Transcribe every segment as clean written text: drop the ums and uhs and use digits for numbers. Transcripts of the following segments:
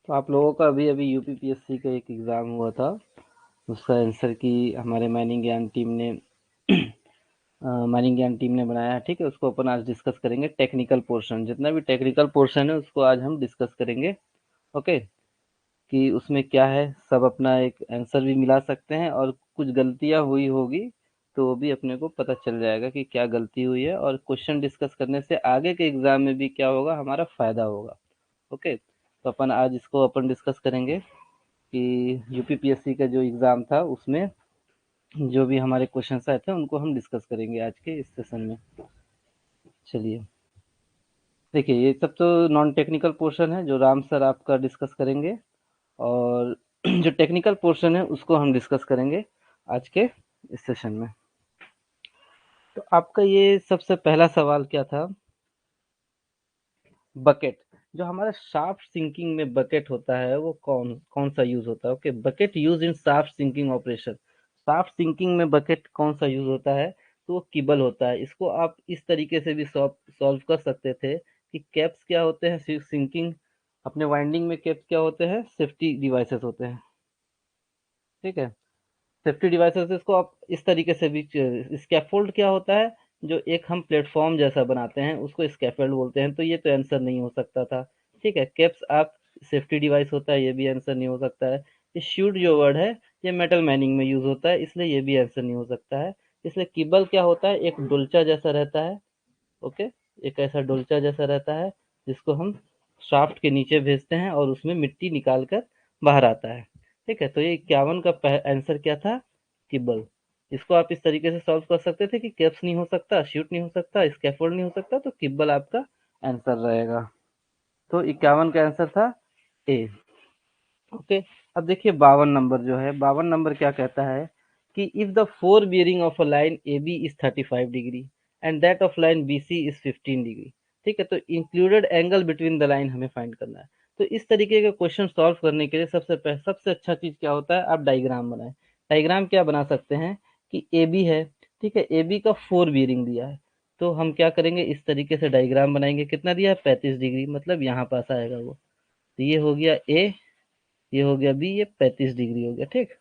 तो आप लोगों का अभी अभी यूपीपीएससी का एक एग्ज़ाम हुआ था। उसका आंसर की हमारे माइनिंग ज्ञान टीम ने माइनिंग ज्ञान टीम ने बनाया है। ठीक है, उसको अपन आज डिस्कस करेंगे। टेक्निकल पोर्शन, जितना भी टेक्निकल पोर्शन है उसको आज हम डिस्कस करेंगे। ओके, कि उसमें क्या है, सब अपना एक आंसर भी मिला सकते हैं और कुछ गलतियां हुई होगी तो वो भी अपने को पता चल जाएगा कि क्या गलती हुई है, और क्वेश्चन डिस्कस करने से आगे के एग्जाम में भी क्या होगा, हमारा फायदा होगा। ओके, तो अपन आज इसको अपन डिस्कस करेंगे कि यूपीपीएससी का जो एग्ज़ाम था उसमें जो भी हमारे क्वेश्चंस आए थे उनको हम डिस्कस करेंगे आज के इस सेशन में। चलिए, देखिए ये सब तो नॉन टेक्निकल पोर्शन है जो राम सर आपका डिस्कस करेंगे, और जो टेक्निकल पोर्शन है उसको हम डिस्कस करेंगे आज के इस सेशन में। तो आपका ये सबसे पहला सवाल क्या था? बकेट। जो हमारा शाफ्ट सिंकिंग में बकेट होता है वो कौन कौन सा यूज होता है? Okay, bucket use in shaft sinking operation. Shaft sinking में बकेट कौन सा यूज होता है? तो वो किबल होता है। इसको आप इस तरीके से भी सॉल्व कर सकते थे कि कैप्स क्या होते हैं सिंकिंग, अपने वाइंडिंग में कैप्स क्या होते हैं, सेफ्टी डिवाइसेस होते हैं। ठीक है, सेफ्टी डिवाइसेस, इसको आप इस तरीके से भी। स्कैफोल्ड क्या होता है? जो एक हम प्लेटफॉर्म जैसा बनाते हैं उसको स्कैफोल्ड बोलते हैं। तो ये तो आंसर नहीं हो सकता था। ठीक है, कैप्स आप सेफ्टी डिवाइस होता है, ये भी आंसर नहीं हो सकता है। ये शूट जो वर्ड है ये मेटल माइनिंग में यूज होता है, इसलिए ये भी आंसर नहीं हो सकता है। इसलिए किबल क्या होता है? एक डोलचा जैसा रहता है। ओके, एक ऐसा डोलचा जैसा रहता है जिसको हम शाफ्ट के नीचे भेजते हैं और उसमें मिट्टी निकाल कर बाहर आता है। ठीक है, तो ये 51 का आंसर क्या था? किबल। इसको आप इस तरीके से सॉल्व कर सकते थे कि कैप्स नहीं हो सकता, शूट नहीं हो सकता, स्कैफोल्ड नहीं हो सकता, तो किबल आपका आंसर रहेगा। तो 51 का आंसर था ए। ओके, अब देखिए 52 नंबर जो है, 52 नंबर क्या कहता है कि if the fore bearing of a line A B is 35 degree and that of line B C is 15 degree. ठीक है, तो included angle between the line हमें फाइंड करना है। तो इस तरीके का क्वेश्चन सॉल्व करने के लिए सबसे अच्छा चीज क्या होता है? आप डायग्राम बनाएं। डायग्राम क्या बना सकते हैं कि ए बी है। ठीक है, ए बी का फोर बियरिंग दिया है, तो हम क्या करेंगे, इस तरीके से डायग्राम बनाएंगे। कितना दिया है? 35 डिग्री, मतलब यहाँ पास आएगा वो। तो ये हो गया ए, ये हो गया बी, ये 35 डिग्री हो गया। ठीक,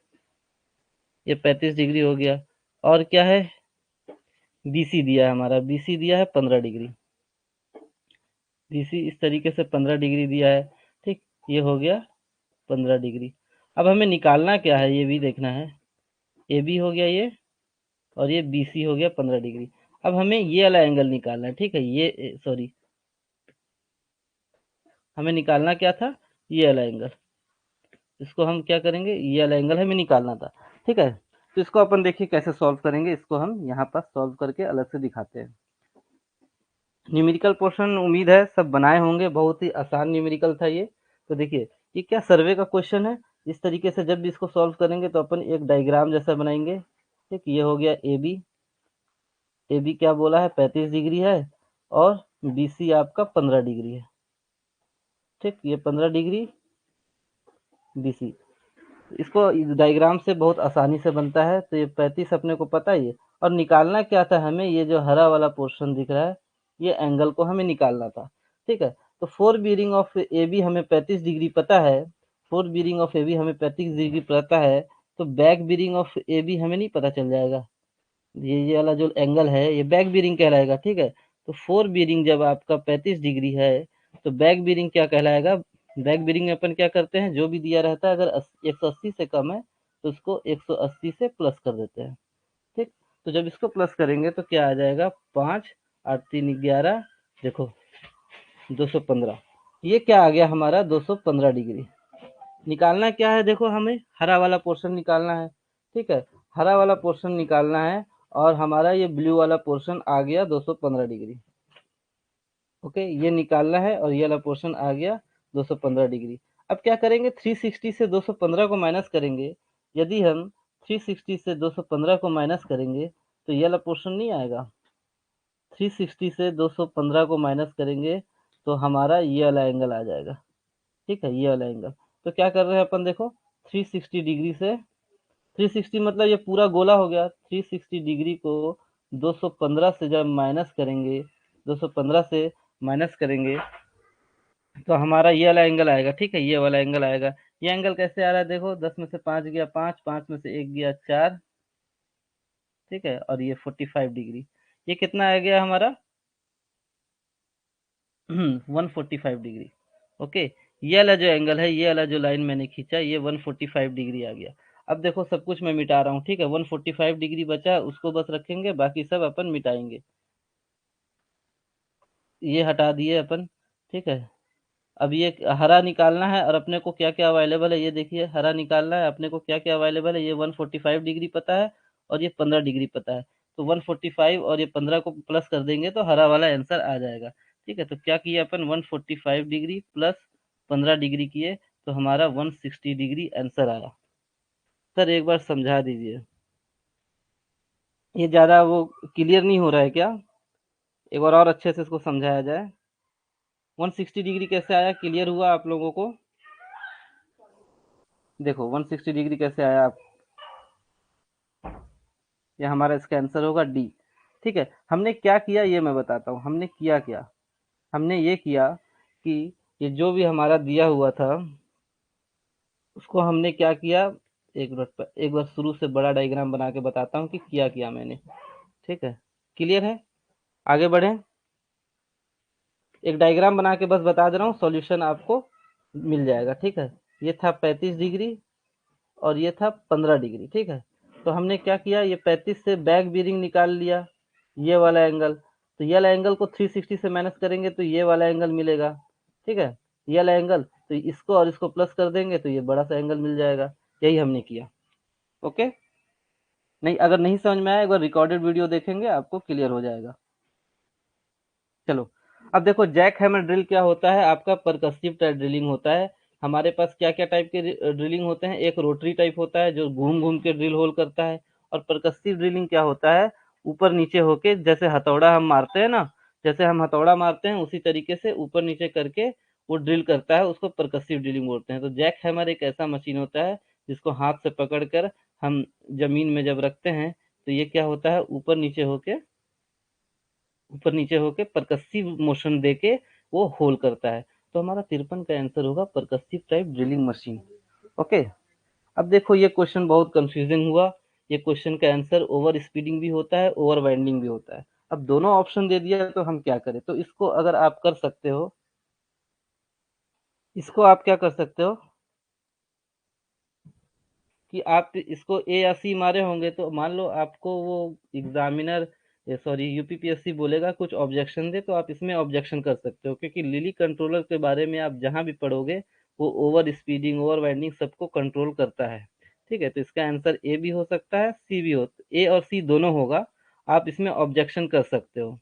ये 35 डिग्री हो गया। और क्या है? बीसी दिया है, हमारा बीसी दिया है 15 डिग्री। बीसी इस तरीके से 15 डिग्री दिया है। ठीक, ये हो गया 15 डिग्री। अब हमें निकालना क्या है ये भी देखना है। ए बी हो गया ये, और ये बीसी हो गया 15 डिग्री। अब हमें ये वाला एंगल निकालना है। ठीक है, ये सॉरी, हमें निकालना क्या था? ये वाला एंगल। इसको हम क्या करेंगे, ये वाला एंगल हमें निकालना था। ठीक है, तो इसको अपन देखिए कैसे सॉल्व करेंगे। इसको हम यहाँ पर सॉल्व करके अलग से दिखाते हैं। न्यूमेरिकल पोर्शन उम्मीद है सब बनाए होंगे, बहुत ही आसान न्यूमेरिकल था ये। तो देखिए, ये क्या सर्वे का क्वेश्चन है। इस तरीके से जब भी इसको सॉल्व करेंगे तो अपन एक डायग्राम जैसा बनाएंगे। ठीक, ये हो गया ए बी। ए बी क्या बोला है? 35 डिग्री है, और बी सी आपका 15 डिग्री है। ठीक, ये 15 डिग्री बी सी, इसको डायग्राम से बहुत आसानी से बनता है। तो ये 35 अपने को पता ही है। और निकालना क्या था हमें? ये जो हरा वाला पोर्शन दिख रहा है, ये एंगल को हमें निकालना था। ठीक है, तो fore bearing of A B हमें 35 डिग्री पता है। Fore bearing of A B हमें 35 डिग्री पता है। तो back bearing of A B हमें नहीं पता चल जाएगा? ये वाला जो एंगल है ये बैक बियरिंग कहलाएगा। ठीक है, तो फोर बियरिंग जब आपका 35 डिग्री है तो बैक बियरिंग क्या कहलाएगा? बैक बियरिंग में अपन क्या करते हैं, जो भी दिया रहता है अगर 180 से कम है तो उसको 180 से प्लस कर देते हैं। ठीक, तो जब इसको प्लस करेंगे तो क्या आ जाएगा? 5 8 3 11, देखो 215। ये क्या आ गया हमारा? 215 डिग्री। निकालना क्या है? देखो हमें हरा वाला पोर्शन निकालना है। ठीक है, हरा वाला पोर्शन निकालना है, और हमारा ये ब्लू वाला पोर्शन आ गया 215 डिग्री। ओके, ये निकालना है और ये वाला पोर्शन आ गया 215 डिग्री। अब क्या करेंगे? 360 से 215 को माइनस करेंगे। यदि हम 360 से 215 को माइनस करेंगे तो ये वाला पोर्शन नहीं आएगा। 360 से 215 को माइनस करेंगे तो हमारा ये वाला एंगल आ जाएगा। ठीक है, ये वाला एंगल। तो क्या कर रहे हैं अपन, देखो 360 डिग्री से, 360 मतलब ये पूरा गोला हो गया। 360 डिग्री को 215 से जब माइनस करेंगे, 215 से माइनस करेंगे तो हमारा ये वाला एंगल आएगा, ठीक है, ये वाला एंगल आएगा। ये एंगल कैसे आ रहा है, देखो 10 में से 5 गया 5, 5 में से 1 गया 4, ठीक है, और ये 45 डिग्री। ये कितना आ गया हमारा 145 डिग्री। ओके, ये वाला जो एंगल है, ये वाला जो लाइन मैंने खींचा, ये 145 डिग्री आ गया। अब देखो सब कुछ मैं मिटा रहा हूँ, ठीक है, 145 डिग्री बचा, उसको बस रखेंगे, बाकी सब अपन मिटाएंगे। ये हटा दिए अपन, ठीक है। अब ये हरा निकालना है, और अपने को क्या क्या अवेलेबल है ये देखिए, हरा निकालना है अपने को, क्या क्या अवेलेबल है, ये 145 डिग्री पता है, और ये 15 डिग्री पता है। तो 145 और ये 15 को प्लस कर देंगे तो हरा वाला आंसर आ जाएगा। ठीक है, तो क्या किया अपन, 145 डिग्री प्लस 15 डिग्री किए, तो हमारा 160 डिग्री आंसर आया। सर एक बार समझा दीजिए, ये ज्यादा वो क्लियर नहीं हो रहा है क्या? एक बार और अच्छे से इसको समझाया जाए। 160 डिग्री कैसे आया, क्लियर हुआ आप लोगों को? देखो 160 डिग्री कैसे आया आप, ये हमारा इसका आंसर होगा डी। ठीक है, हमने क्या किया ये मैं बताता हूँ, हमने किया क्या, हमने ये किया कि ये जो भी हमारा दिया हुआ था, उसको हमने क्या किया, एक मिनट पर एक बार शुरू से बड़ा डायग्राम बना के बताता हूँ कि किया क्या मैंने। ठीक है, क्लियर है, आगे बढ़े। एक डायग्राम बना के बस बता दे रहा हूँ, सॉल्यूशन आपको मिल जाएगा। ठीक है, ये था 35 डिग्री और ये था 15 डिग्री। ठीक है, तो हमने क्या किया, ये 35 से बैक बीरिंग निकाल लिया, ये वाला एंगल, तो ये वाला एंगल को 360 से माइनस करेंगे तो ये वाला एंगल मिलेगा। ठीक है, ये वाला एंगल, तो इसको और इसको प्लस कर देंगे तो ये बड़ा सा एंगल मिल जाएगा। यही हमने किया। ओके, नहीं अगर नहीं समझ में आया, एक बार रिकॉर्डेड वीडियो देखेंगे आपको क्लियर हो जाएगा। चलो, अब देखो जैक हैमर ड्रिल क्या होता है, आपका परकसिव टाइप ड्रिलिंग होता है। हमारे पास क्या क्या टाइप के ड्रिलिंग होते हैं, एक रोटरी टाइप होता है जो घूम घूम के ड्रिल होल करता है, और परकसिव ड्रिलिंग क्या होता है, ऊपर नीचे होके, जैसे हथौड़ा हम मारते हैं ना, जैसे हम हथौड़ा मारते हैं उसी तरीके से ऊपर नीचे करके वो ड्रिल करता है, उसको परकसिव ड्रिलिंग बोलते हैं। तो जैक हैमर एक ऐसा मशीन होता है जिसको हाथ से पकड़ कर हम जमीन में जब रखते हैं, तो ये क्या होता है, ऊपर नीचे होके परकसिव मोशन देके वो होल करता है। तो हमारा 53 का आंसर होगा परकसिव टाइप ड्रिलिंग मशीन। ओके, अब देखो ये क्वेश्चन बहुत कंफ्यूजिंग हुआ। ये क्वेश्चन का आंसर ओवर स्पीडिंग भी होता है, ओवर वाइंडिंग भी होता है। अब दोनों ऑप्शन दे दिया तो हम क्या करें, तो इसको अगर आप कर सकते हो, इसको आप क्या कर सकते हो कि आप इसको ए या सी मारे होंगे, तो मान लो आपको वो एग्जामिनर, सॉरी यूपीपीएससी बोलेगा कुछ ऑब्जेक्शन दे, तो आप इसमें ऑब्जेक्शन कर सकते हो, क्योंकि लिली कंट्रोलर के बारे में आप जहां भी पढ़ोगे वो ओवर स्पीडिंग ओवर वाइंडिंग सबको कंट्रोल करता है। ठीक है, तो इसका आंसर ए भी हो सकता है, सी भी हो, ए और सी दोनों होगा, आप इसमें ऑब्जेक्शन कर सकते हो।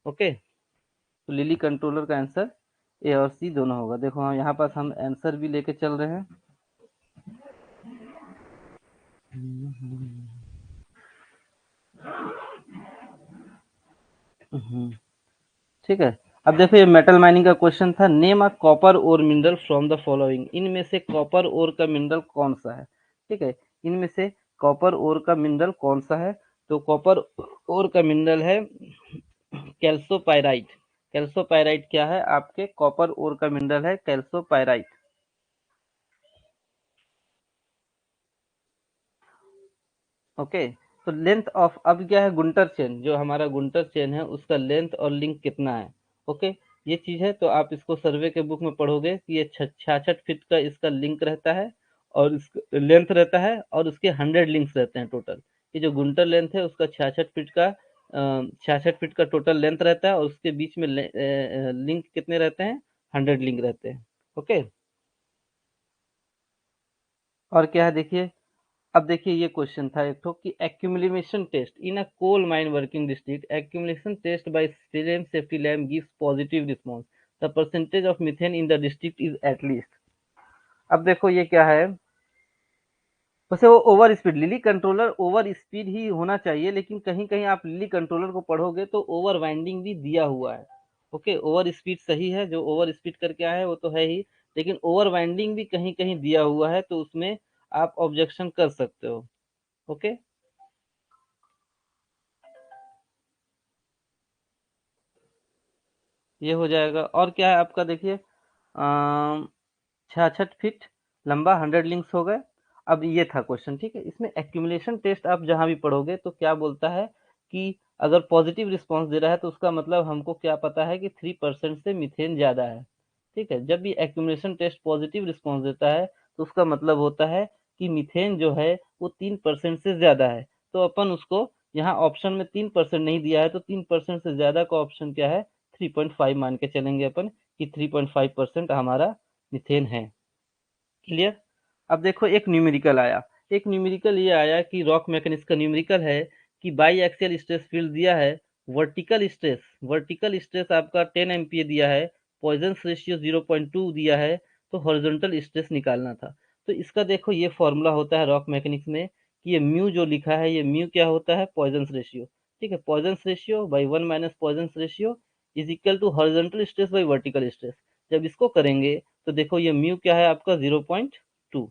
ओके, तो लिली कंट्रोलर का आंसर ए और सी दोनों होगा। देखो हाँ, यहाँ पास हम आंसर भी लेके चल रहे हैं। हम्म, ठीक है, अब देखो ये मेटल माइनिंग का क्वेश्चन था, name a copper ore mineral from the following, इनमें से कॉपर ओर का मिनरल कौन सा है। ठीक है, इनमें से कॉपर ओर का मिनरल कौन सा है, तो कॉपर ओर का मिनरल है कैल्सोपाइराइट। कैल्सोपाइराइट क्या है, आपके कॉपर ओर का मिनरल है कैल्सोपाइराइट। ओके, तो लेंथ ऑफ, अब क्या है, गुंटर चेन, जो हमारा गुंटर चेन है उसका लेंथ और लिंक कितना है। ओके, ये चीज है, तो आप इसको सर्वे के बुक में पढ़ोगे कि ये 66 फीट का इसका लिंक रहता है, और इसका लेंथ रहता है, और उसके 100 लिंक्स रहते हैं टोटल। ये जो गुंटर लेंथ है उसका 66 फीट का, 66 फीट का टोटल लेंथ रहता है, और उसके बीच में लिंक कितने रहते हैं, 100 लिंक रहते हैं। ओके, और क्या है देखिए, अब देखिए ये क्वेश्चन था एक ठो कि accumulation test in a coal mine working district, accumulation test by flame safety lamp gives positive response, the percentage of methane in the district is at least. अब देखो ये क्या है, वैसे वो ओवर स्पीड, लिली कंट्रोलर ओवर स्पीड ही होना चाहिए, लेकिन कहीं कहीं आप लिली कंट्रोलर को पढ़ोगे तो ओवर वाइंडिंग भी दिया हुआ है। ओके, ओवर स्पीड सही है, जो ओवर स्पीड करके आया है वो तो है ही, लेकिन ओवर वाइंडिंग भी कहीं कहीं दिया हुआ है, तो उसमें आप ऑब्जेक्शन कर सकते हो। ओके, ये हो जाएगा। और क्या है आपका देखिए, 66 फीट लंबा, 100 लिंक्स हो गए। अब ये था क्वेश्चन, ठीक है। इसमें एक्यूमुलेशन टेस्ट आप जहाँ भी पढ़ोगे तो क्या बोलता है कि अगर पॉजिटिव रिस्पांस दे रहा है तो उसका मतलब हमको क्या पता है कि 3% से मीथेन ज़्यादा है, ठीक है। जब भी एक्यूमुलेशन टेस्ट पॉजिटिव रिस्पांस देता है तो उसका मतलब होता है कि मीथेन जो है वो 3% से ज़्यादा है। तो अपन उसको यहाँ ऑप्शन में 3% नहीं दिया है तो 3% से ज़्यादा का ऑप्शन क्या है, 3.5 मान के चलेंगे अपन कि 3.5% हमारा मीथेन है। क्लियर। अब देखो एक न्यूमेरिकल आया, एक न्यूमेरिकल ये आया कि रॉक मैकेनिक्स का न्यूमेरिकल है कि बाई एक्सियल स्ट्रेस फील्ड दिया है, वर्टिकल स्ट्रेस आपका 10 एमपीए दिया है, पॉइजन रेशियो 0.2 दिया है, तो हॉरिजॉन्टल स्ट्रेस निकालना था। तो इसका देखो ये फॉर्मूला होता है रॉक मैकेनिक्स में कि ये म्यू जो लिखा है, ये म्यू क्या होता है, पॉइजन रेशियो, ठीक है। Poisson ratio by 1 minus Poisson ratio is equal to horizontal stress by vertical stress. जब इसको करेंगे तो देखो ये म्यू क्या है आपका 0.2,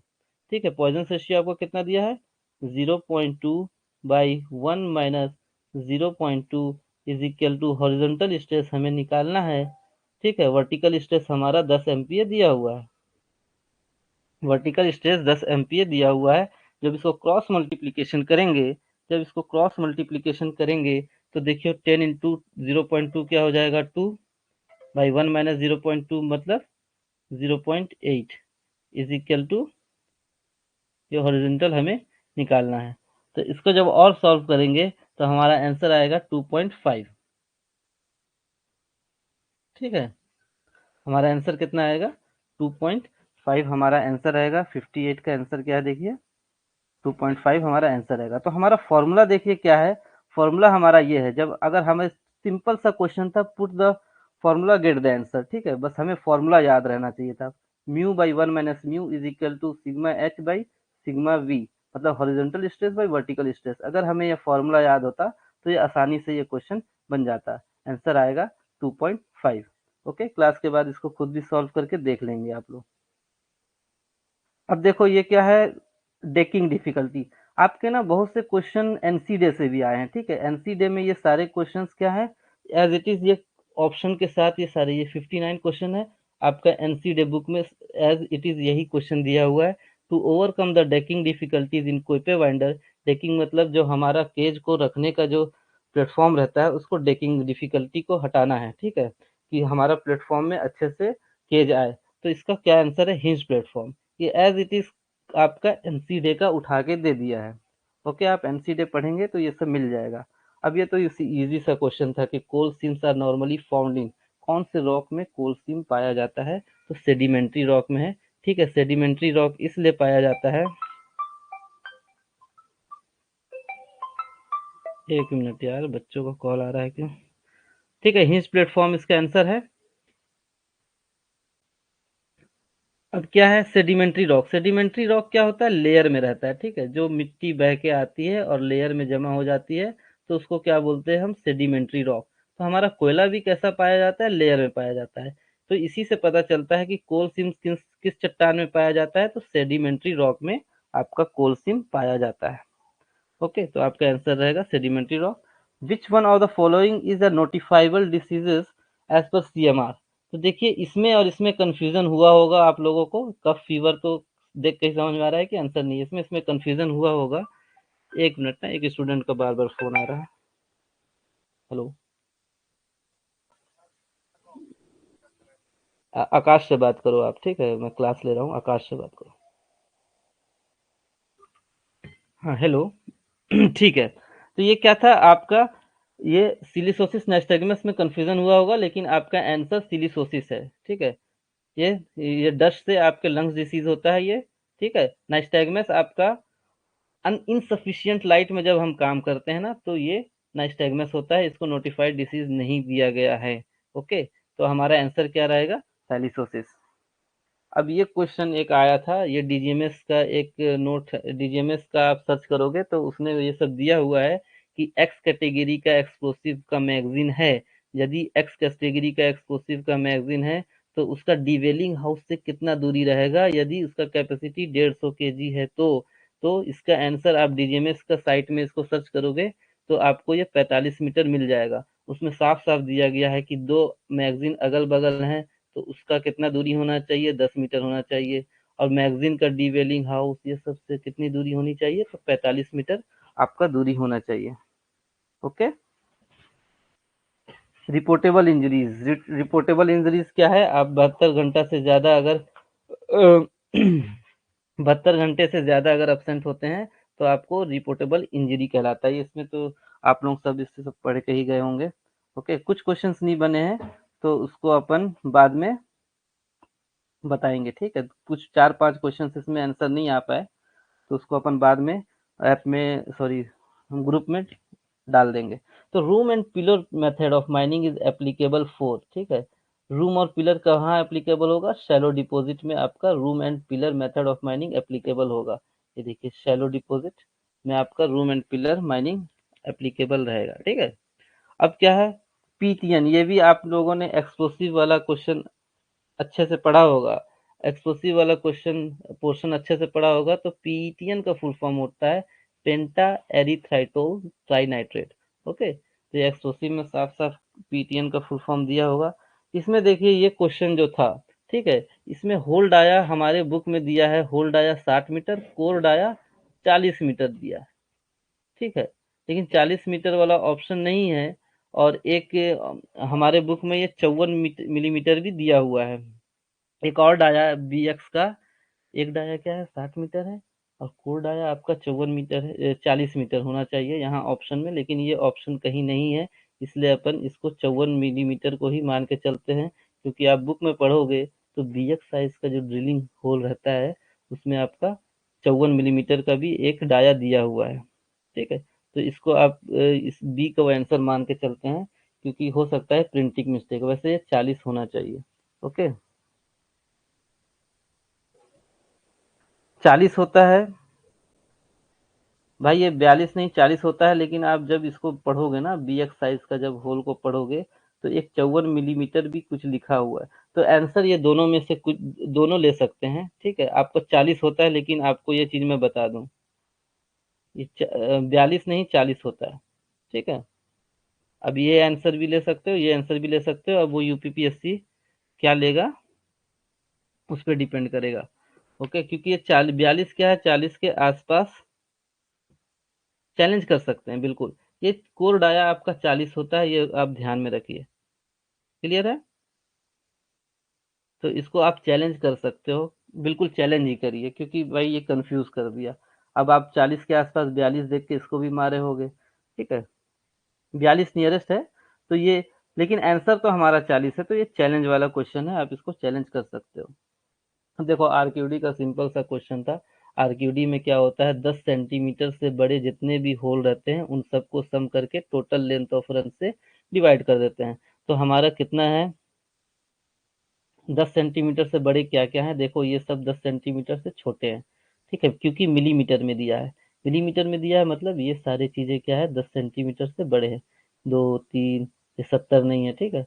ठीक है। पॉइजन रेशियो आपको कितना दिया है 0.2 by 1 minus 0.2 is equal to horizontal stress हमें निकालना है, ठीक है। वर्टिकल स्ट्रेस हमारा 10 एमपीए दिया हुआ है, वर्टिकल स्ट्रेस 10 एमपीए दिया हुआ है। जब इसको क्रॉस मल्टीप्लीकेशन करेंगे, जब इसको क्रॉस मल्टीप्लीकेशन करेंगे तो देखियो 10 इंटू 0.2 क्या हो जाएगा 2 बाई 1 माइनस 0.2 मतलब 0.8 इज इक्वल टू ये हॉरिजॉन्टल हमें निकालना है। तो इसको जब और सॉल्व करेंगे तो हमारा आंसर आएगा 2.5, ठीक है। हमारा आंसर कितना आएगा 2.5 हमारा आंसर आएगा। 58 का आंसर क्या है देखिए 2.5 हमारा आंसर आएगा। तो हमारा फॉर्मूला देखिए क्या है, फॉर्मूला हमारा ये है। जब अगर हमें सिंपल सा क्वेश्चन था put the formula get the answer, ठीक है। बस हमें फॉर्मूला याद रहना चाहिए था। Mu by 1 minus mu is equal to sigma H by sigma V, मतलब horizontal stress by vertical stress. अगर हमें ये फॉर्मूला याद होता तो ये आसानी से ये क्वेश्चन बन जाता। आंसर आएगा 2.5। ओके, क्लास के बाद इसको खुद भी सॉल्व करके देख लेंगे आप लोग। अब देखो ये क्या है, डेकिंग डिफिकल्टी। आपके ना बहुत से क्वेश्चन एनसीडे से भी आए हैं, ठीक है। एनसीडे में ये सारे क्वेश्चंस क्या है, एज इट इज ये ऑप्शन के साथ ये सारे ये 59 क्वेश्चन है आपका एनसीडे बुक में, एज इट इज यही क्वेश्चन दिया हुआ है। To overcome the decking difficulties in Koepe winder, decking मतलब जो हमारा केज को रखने का जो प्लेटफॉर्म रहता है उसको डेकिंग डिफिकल्टी को हटाना है, ठीक है, कि हमारा प्लेटफॉर्म में अच्छे से केज आए। तो इसका क्या आंसर है, हिंज प्लेटफॉर्म। ये एज इट इज आपका एनसीडे का उठा के दे दिया है। ओके, आप एनसीडे पढ़ेंगे तो ये सब मिल जाएगा। अब ये तो इजी सा क्वेश्चन था कि coal seams are normally found in, कौन से रॉक में कोल सीम पाया जाता है, तो सेडिमेंट्री रॉक में है, ठीक है। सेडिमेंट्री रॉक इसलिए पाया जाता है, एक मिनट यार बच्चों का कॉल आ रहा है क्यों, ठीक है। हिंज प्लेटफॉर्म इसका आंसर है। अब क्या है सेडिमेंट्री रॉक, सेडिमेंट्री रॉक क्या होता है, लेयर में रहता है, ठीक है। जो मिट्टी बह के आती है और लेयर में जमा हो जाती है तो उसको क्या बोलते हैं हम, सेडिमेंट्री रॉक। तो हमारा कोयला भी कैसा पाया जाता है, लेयर में पाया जाता है। तो इसी से पता चलता है कि कोल सीम किस किस चट्टान में पाया जाता है, तो सेडिमेंट्री रॉक में आपका कोल सीम पाया जाता है। ओके, तो आपका आंसर रहेगा sedimentary rock. Which one of the following is a notifiable diseases as per CMR. तो देखिए इसमें और इसमें कंफ्यूजन हुआ होगा आप लोगों को, कफ फीवर तो देख के ही समझ में आ रहा है कि आंसर नहीं है, इसमें इसमें कंफ्यूजन हुआ होगा। एक मिनट ना, एक स्टूडेंट का बार बार फोन आ रहा है। हेलो, आकाश से बात करो आप, ठीक है, मैं क्लास ले रहा हूँ, आकाश से बात करो। हाँ हेलो। ठीक है, तो ये क्या था आपका, ये सिलिसोसिस नाइस्टैगमस में कंफ्यूजन हुआ होगा, लेकिन आपका आंसर सिलिसोसिस है, ठीक है। ये ये डस्ट से आपके लंग्स डिसीज होता है ये, ठीक है। नाइस्टैगमस आपका इनसफिशियंट लाइट में जब हम काम करते हैं ना तो ये नाइस्टैगमस होता है, इसको नोटिफाइड डिसीज नहीं दिया गया है। ओके, तो हमारा आंसर क्या रहेगा, थैलिसोसिस। अब ये क्वेश्चन एक आया था, ये डीजीएमएस का एक नोट, डीजीएमएस का आप सर्च करोगे तो उसमें ये सब दिया हुआ है कि एक्स कैटेगरी का एक्सप्लोसिव का मैगजीन है, यदि एक्स कैटेगरी का एक्सप्लोसिव का मैगजीन है तो उसका डिवेलिंग हाउस से कितना दूरी रहेगा, यदि उसका कैपेसिटी 150 केजी है तो इसका आंसर आप डीजीएमएस का साइट में इसको सर्च करोगे तो आपको ये 45 मीटर मिल जाएगा। उसमें साफ साफ दिया गया है कि दो मैगजीन अगल बगल हैं तो उसका कितना दूरी होना चाहिए, 10 मीटर होना चाहिए। और मैगजीन का डीवेलिंग हाउस ये सब से कितनी दूरी होनी चाहिए, तो 45 मीटर आपका दूरी होना चाहिए। Okay. Reportable injuries, reportable injuries क्या है, आप 72 घंटा से ज़्यादा अगर 72 घंटे से ज़्यादा अगर एब्सेंट होते हैं तो आपको रिपोर्टेबल इंजरी कहलाता है। इसमें तो आप लोग सब इससे सब पढ़ के ही गए होंगे। ओके, कुछ क्वेश्चंस नहीं बने हैं तो उसको अपन बाद में बताएंगे, ठीक है। कुछ 4-5 क्वेश्चंस इसमें आंसर नहीं आ पाए तो उसको अपन बाद में ऐप में, सॉरी, हम ग्रुप में डाल देंगे। तो room and pillar method of mining is applicable for, ठीक है। रूम और पिलर कहाँ एप्लीकेबल होगा, शैलो डिपॉजिट में आपका room and pillar method of mining applicable होगा। ये देखिए शैलो डिपॉजिट में आपका room and pillar mining applicable रहेगा, ठीक है। अब क्या है, पीटीएन, ये भी आप लोगों ने एक्सप्लोसिव वाला क्वेश्चन अच्छे से पढ़ा होगा, एक्सप्लोसिव वाला क्वेश्चन पोर्शन अच्छे से पढ़ा होगा। तो पीटीएन का फुल फॉर्म होता है पेंटा एरिथ्राइटोल ट्राइनाइट्रेट। ओके, तो ये एक्सप्लोसिव में साफ साफ पीटीएन का फुल फॉर्म दिया होगा। इसमें देखिए ये क्वेश्चन जो था, ठीक है, इसमें होल डाया हमारे बुक में दिया है, hole dia 60 metre, core dia 40 metre दिया है, ठीक है। लेकिन 40 मीटर वाला ऑप्शन नहीं है। और एक हमारे बुक में ये 54 मिलीमीटर भी दिया हुआ है। एक और डाया बी एक्स का, एक डाया क्या है 60 मीटर है, और कोर डाया आपका 54 मीटर है, 40 मीटर होना चाहिए यहाँ ऑप्शन में, लेकिन ये ऑप्शन कहीं नहीं है। इसलिए अपन इसको 54 मिलीमीटर को ही मान के चलते हैं, क्योंकि आप बुक में पढ़ोगे तो बी एक्स साइज का जो ड्रिलिंग होल रहता है उसमें आपका 54 मिलीमीटर का भी एक डाया दिया हुआ है, ठीक है। तो इसको आप इस बी का आंसर मान के चलते हैं, क्योंकि हो सकता है प्रिंटिंग मिस्टेक, वैसे ये 40 होना चाहिए। ओके, 40 होता है भाई, ये 42 नहीं 40 होता है। लेकिन आप जब इसको पढ़ोगे ना, बी एक्स साइज का जब होल को पढ़ोगे, तो एक 54 मिलीमीटर भी कुछ लिखा हुआ है। तो आंसर ये दोनों में से कुछ, दोनों ले सकते हैं, ठीक है। आपको 40 होता है, लेकिन आपको ये चीज मैं बता दूं, ये 42 नहीं 40 होता है, ठीक है। अब ये आंसर भी ले सकते हो, ये आंसर भी ले सकते हो। अब वो यूपीपीएससी क्या लेगा उस पर डिपेंड करेगा। ओके, क्योंकि ये 42 क्या है, 40 के आसपास चैलेंज कर सकते हैं बिल्कुल। ये कोर डाया आपका 40 होता है, ये आप ध्यान में रखिए। क्लियर है, तो इसको आप चैलेंज कर सकते हो, बिल्कुल चैलेंज ही करिए, क्योंकि भाई ये कंफ्यूज कर दिया। अब आप 40 के आसपास 42 देख के इसको भी मारे होगे, ठीक है। 42 नियरेस्ट है, तो ये, लेकिन आंसर तो हमारा 40 है, तो ये चैलेंज वाला क्वेश्चन है, आप इसको चैलेंज कर सकते हो। देखो आरक्यूडी का सिंपल सा क्वेश्चन था। आरक्यूडी में क्या होता है, 10 सेंटीमीटर से बड़े जितने भी होल रहते हैं उन सबको सम करके टोटल लेंथ ऑफ रन से डिवाइड कर देते हैं। तो हमारा कितना है, 10 सेंटीमीटर से बड़े क्या क्या है, देखो ये सब 10 सेंटीमीटर से छोटे हैं, ठीक है, क्योंकि मिलीमीटर में दिया है। मिलीमीटर में दिया है मतलब ये सारी चीजें क्या है, 10 सेंटीमीटर से बड़े हैं। 2, 3, ये 70 नहीं है, ठीक है।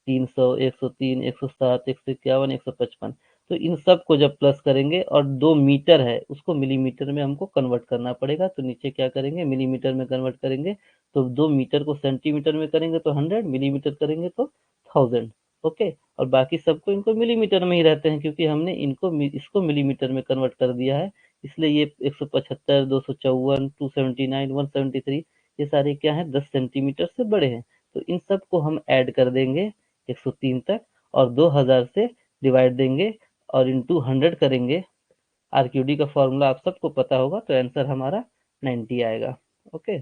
300, 103, 107, 151, 155, तो इन सब को जब प्लस करेंगे, और 2 मीटर है उसको मिलीमीटर में हमको कन्वर्ट करना पड़ेगा, तो नीचे क्या करेंगे, मिलीमीटर में कन्वर्ट करेंगे। तो 2 मीटर को सेंटीमीटर में करेंगे तो 100, मिलीमीटर करेंगे तो 1000। ओके, और बाकी सबको इनको मिलीमीटर में ही रहते हैं, क्योंकि हमने इनको इसको मिलीमीटर में कन्वर्ट कर दिया है। इसलिए ये 175, 254, 279, 173, ये सारे क्या है, 10 सेंटीमीटर से बड़े हैं। तो इन सब को हम ऐड कर देंगे 103 तक, और 2000 से डिवाइड देंगे, और इंटू 100 करेंगे। आरक्यूडी का फॉर्मूला आप सबको पता होगा, तो आंसर हमारा 90 आएगा। ओके,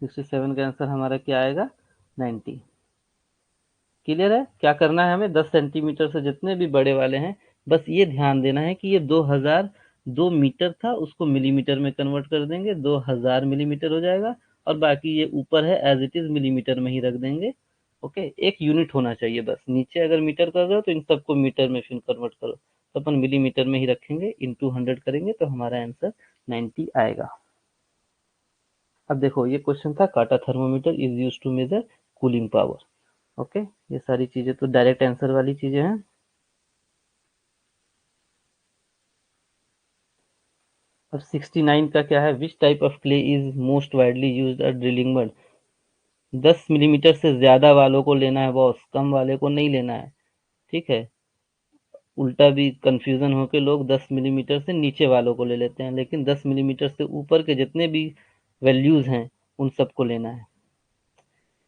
67 का आंसर हमारा क्या आएगा, 90। क्लियर है, क्या करना है हमें, 10 सेंटीमीटर से जितने भी बड़े वाले हैं, बस ये ध्यान देना है कि ये 2 मीटर था, उसको मिलीमीटर में कन्वर्ट कर देंगे, 2000 मिलीमीटर हो जाएगा। और बाकी ये ऊपर है एज इट इज मिलीमीटर में ही रख देंगे। ओके, एक यूनिट होना चाहिए बस, नीचे अगर मीटर कर रहे हो तो इन सबको मीटर में फिर कन्वर्ट करो, तो अपन मिलीमीटर में ही रखेंगे, इंटू 100 करेंगे तो हमारा आंसर 90 आएगा। अब देखो ये क्वेश्चन था, kata thermometer is use to measure cooling power. Okay, ये सारी चीजें तो डायरेक्ट आंसर वाली चीजें हैं। अब 69 का क्या है, which type of clay is most widely used eight drilling mud. 10 millimetre से ज़्यादा वालों को लेना है बॉस, कम वाले को नहीं लेना है, ठीक है। उल्टा भी कंफ्यूजन होके लोग 10 मिलीमीटर से नीचे वालों को ले लेते हैं, लेकिन 10 मिलीमीटर से ऊपर के जितने भी वैल्यूज हैं उन सबको लेना है,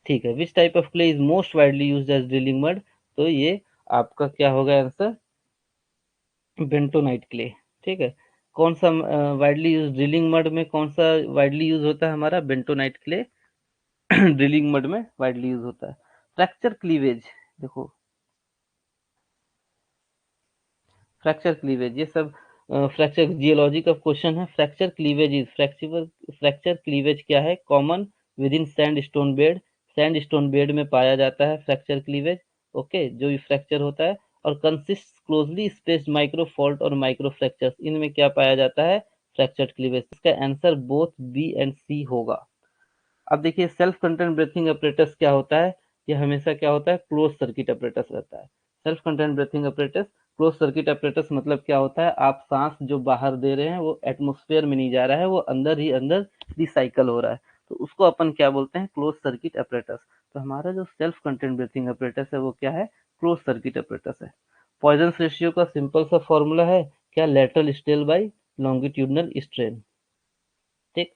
ठीक है। Which type of clay is most widely used as drilling mud, तो ये आपका क्या होगा आंसर, बेंटोनाइट क्ले, ठीक है। कौन सा वाइडली यूज ड्रिलिंग मड में, कौन सा वाइडली यूज होता है हमारा, बेंटोनाइट क्ले ड्रिलिंग मड में वाइडली यूज होता है। फ्रैक्चर क्लीवेज, देखो फ्रैक्चर क्लीवेज, ये सब फ्रैक्चर जियोलॉजी का क्वेश्चन है। Fracture cleavage is fracture cleavage क्या है, common with in sandstone bed, sandstone bed में पाया जाता है फ्रैक्चर क्लीवेज, ओके, जो भी फ्रैक्चर होता है। और consist closely spaced micro fault और माइक्रो फ्रैक्चर्स, इनमें क्या पाया जाता है, फ्रैक्चर क्लीवेज। इसका आंसर बोथ बी एंड सी होगा। अब देखिए सेल्फ कंटेंट ब्रीथिंग अपरेटस क्या होता है, ये हमेशा क्या होता है, क्लोज सर्किट अपरेटस रहता है। Self content breathing apparatus, close circuit apparatus मतलब क्या होता है, आप सांस जो बाहर दे रहे हैं वो एटमोस्फेयर में नहीं जा रहा है, वो अंदर ही अंदर रिसाइकल हो रहा है, तो उसको अपन क्या बोलते हैं, क्लोज सर्किट अपरेटस। तो हमारा जो सेल्फ कंटेंट ब्रीथिंग अपरेटस है वो क्या है, क्लोज सर्किट अपरेटस है। पॉइजन रेशियो का सिंपल सा फॉर्मूला है क्या, lateral strain by longitudinal strain, ठीक।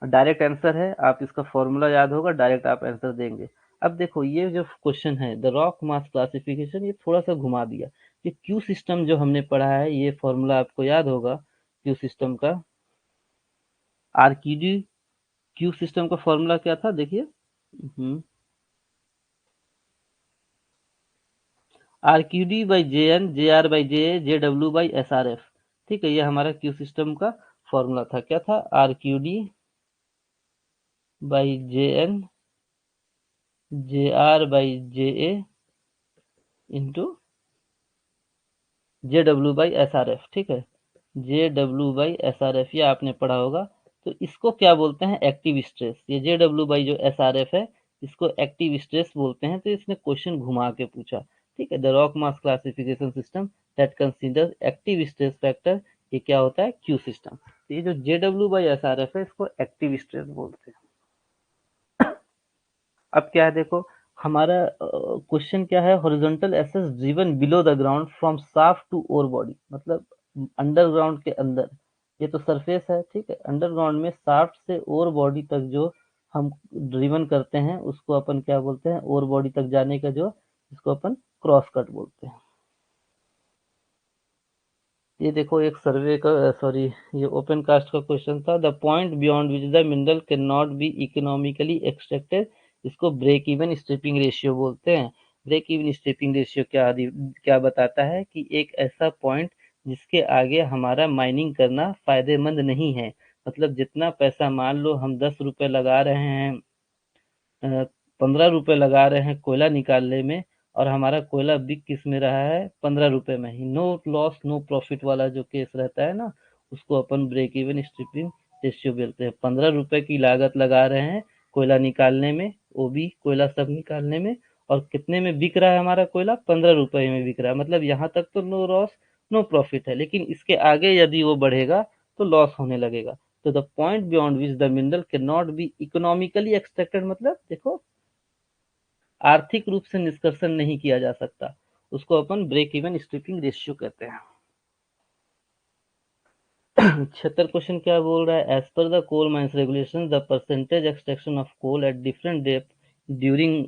डायरेक्ट आंसर है, आप इसका फॉर्मूला याद होगा, डायरेक्ट आप आंसर देंगे। अब देखो ये जो क्वेश्चन है द रॉक मास क्लासिफिकेशन, ये थोड़ा सा घुमा दिया। ये क्यू सिस्टम जो हमने पढ़ा है, ये फॉर्मूला आपको याद होगा क्यू सिस्टम का, आरक्यूडी, क्यू सिस्टम का फॉर्मूला क्या था, देखिए, RQD by J N, J R by J A, J W by S R F, ठीक है। ये हमारा क्यू सिस्टम का फॉर्मूला था, क्या था, RQD by J N, J R by J A into J W by S R F, ठीक है। J W by S R F, ये आपने पढ़ा होगा। तो इसको क्या बोलते हैं, एक्टिव स्ट्रेस। ये जे डब्ल्यू बाई जो एस आर एफ है, इसको एक्टिव स्ट्रेस बोलते हैं। तो इसने क्वेश्चन घुमा के पूछा, ठीक है। The rock mass classification system that consider active stress factor, ये क्या होता है, क्यू सिस्टम। तो ये जो जे W by S R F है, इसको एक्टिव स्ट्रेस बोलते हैं। अब क्या है देखो, हमारा क्वेश्चन क्या है, horizontal access driven below the ground from shaft to ore body, मतलब अंडरग्राउंड के अंदर, ये तो सरफेस है, ठीक है। अंडरग्राउंड में शाफ्ट से ओर बॉडी तक जो हम ड्रिवन करते हैं उसको अपन क्या बोलते हैं, ओर बॉडी तक जाने का जो, इसको अपन क्रॉस कट बोलते हैं। ये देखो एक सर्वे का, सॉरी, ये ओपन कास्ट का क्वेश्चन था। The point beyond which the mineral can not be economically extracted, इसको ब्रेक इवन स्ट्रिपिंग रेशियो बोलते हैं। ब्रेक इवन स्ट्रिपिंग रेशियो क्या बताता है कि एक ऐसा पॉइंट जिसके आगे हमारा माइनिंग करना फायदेमंद नहीं है, मतलब जितना पैसा, मान लो हम 10 रुपए लगा रहे हैं, 15 रुपए लगा रहे हैं कोयला निकालने में, और हमारा कोयला बिक किस में रहा है, 15 रुपए में ही, नो लॉस नो प्रॉफिट वाला जो केस रहता है ना, उसको अपन ब्रेक इवन स्ट्रिपिंग रेशियो बोलते हैं। 15 रुपए की लागत लगा रहे हैं कोयला निकालने में, वो भी कोयला सब निकालने में, और कितने में बिक रहा है हमारा कोयला, 15 रुपए में बिक रहा है, मतलब यहाँ तक तो नो लॉस नो प्रॉफिट है। लेकिन इसके आगे यदि वो बढ़ेगा तो लॉस होने लगेगा। तो the point beyond which the mineral can not be economically extracted, मतलब देखो आर्थिक रूप से निष्कर्षण नहीं किया जा सकता, उसको अपन ब्रेक इवन स्ट्रिपिंग रेशियो कहते हैं। 76 क्वेश्चन क्या बोल रहा है, as per the coal mines regulation the percentage extraction of coal at different depth during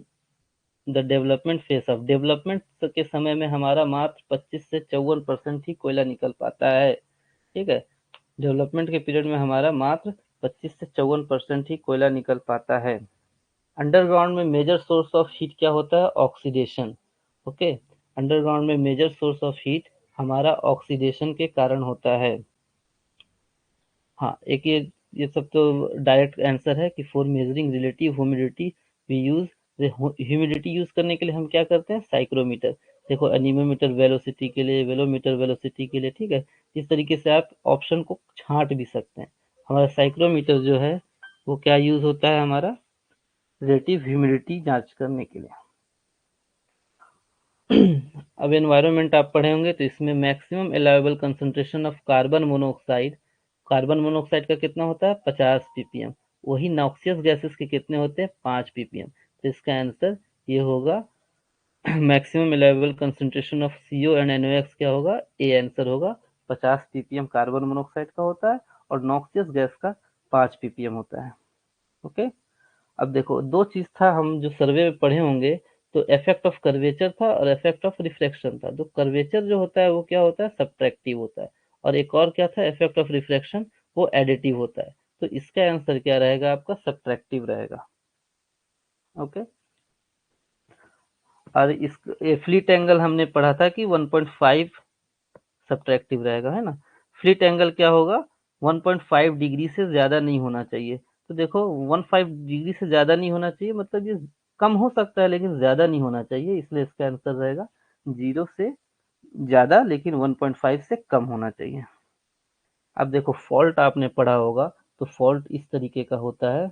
the development phase of, development के समय में हमारा मात्र 25 से 54% ही कोयला निकल पाता है, ठीक है। डेवलपमेंट के पीरियड में हमारा मात्र 25 से 54% ही कोयला निकल पाता है। अंडरग्राउंड में मेजर सोर्स ऑफ हीट क्या होता है, ऑक्सीडेशन, ओके। अंडरग्राउंड में मेजर सोर्स ऑफ हीट हमारा ऑक्सीडेशन के कारण होता है। हाँ, एक ये सब तो डायरेक्ट आंसर है कि for measuring relative humidity we use, humidity use करने के लिए हम क्या करते हैं, साइक्रोमीटर। देखो एनीमोमीटर वेलोसिटी के लिए, वेलोमीटर वेलोसिटी के लिए, ठीक है। इस तरीके से आप ऑप्शन को छांट भी सकते हैं। हमारा साइक्रोमीटर जो है वो क्या यूज होता है, हमारा रिलेटिव ह्यूमिडिटी जांच करने के लिए। अब एनवायरनमेंट आप पढ़े होंगे, तो इसमें maximum allowable concentration of carbon monoxide, carbon monoxide का कितना होता है, 50 ppm। वही नॉक्सियस गैसेस के कितने होते हैं, 5 ppm। तो इसका आंसर ये होगा maximum allowable concentration of CO and NOx क्या होगा, ए आंसर होगा। 50 ppm कार्बन मोनोऑक्साइड का होता है और नॉक्सियस गैस का 5 ppm होता है। ओके, अब देखो दो चीज था हम जो सर्वे में पढ़े होंगे, तो इफेक्ट ऑफ कर्वेचर था और इफेक्ट ऑफ रिफ्लेक्शन था। तो कर्वेचर जो होता है वो क्या होता है, सब्ट्रैक्टिव होता है, और एक और क्या था, इफेक्ट ऑफ रिफ्लेक्शन, वो एडिटिव होता है। तो इसका आंसर क्या रहेगा आपका, सब्ट्रैक्टिव रहेगा। ओके, और इस फ्लिट एंगल हमने पढ़ा था कि 1.5 सब्ट्रैक्टिव रहेगा, है ना। फ्लिट एंगल क्या होगा, 1.5 डिग्री से ज्यादा नहीं होना चाहिए। तो देखो 15 डिग्री से ज्यादा नहीं होना चाहिए, मतलब ये कम हो सकता है लेकिन ज्यादा नहीं होना चाहिए, इसलिए इसका आंसर रहेगा 0 से ज्यादा लेकिन 1.5 से कम होना चाहिए। अब देखो फॉल्ट आपने पढ़ा होगा, तो फॉल्ट इस तरीके का होता है,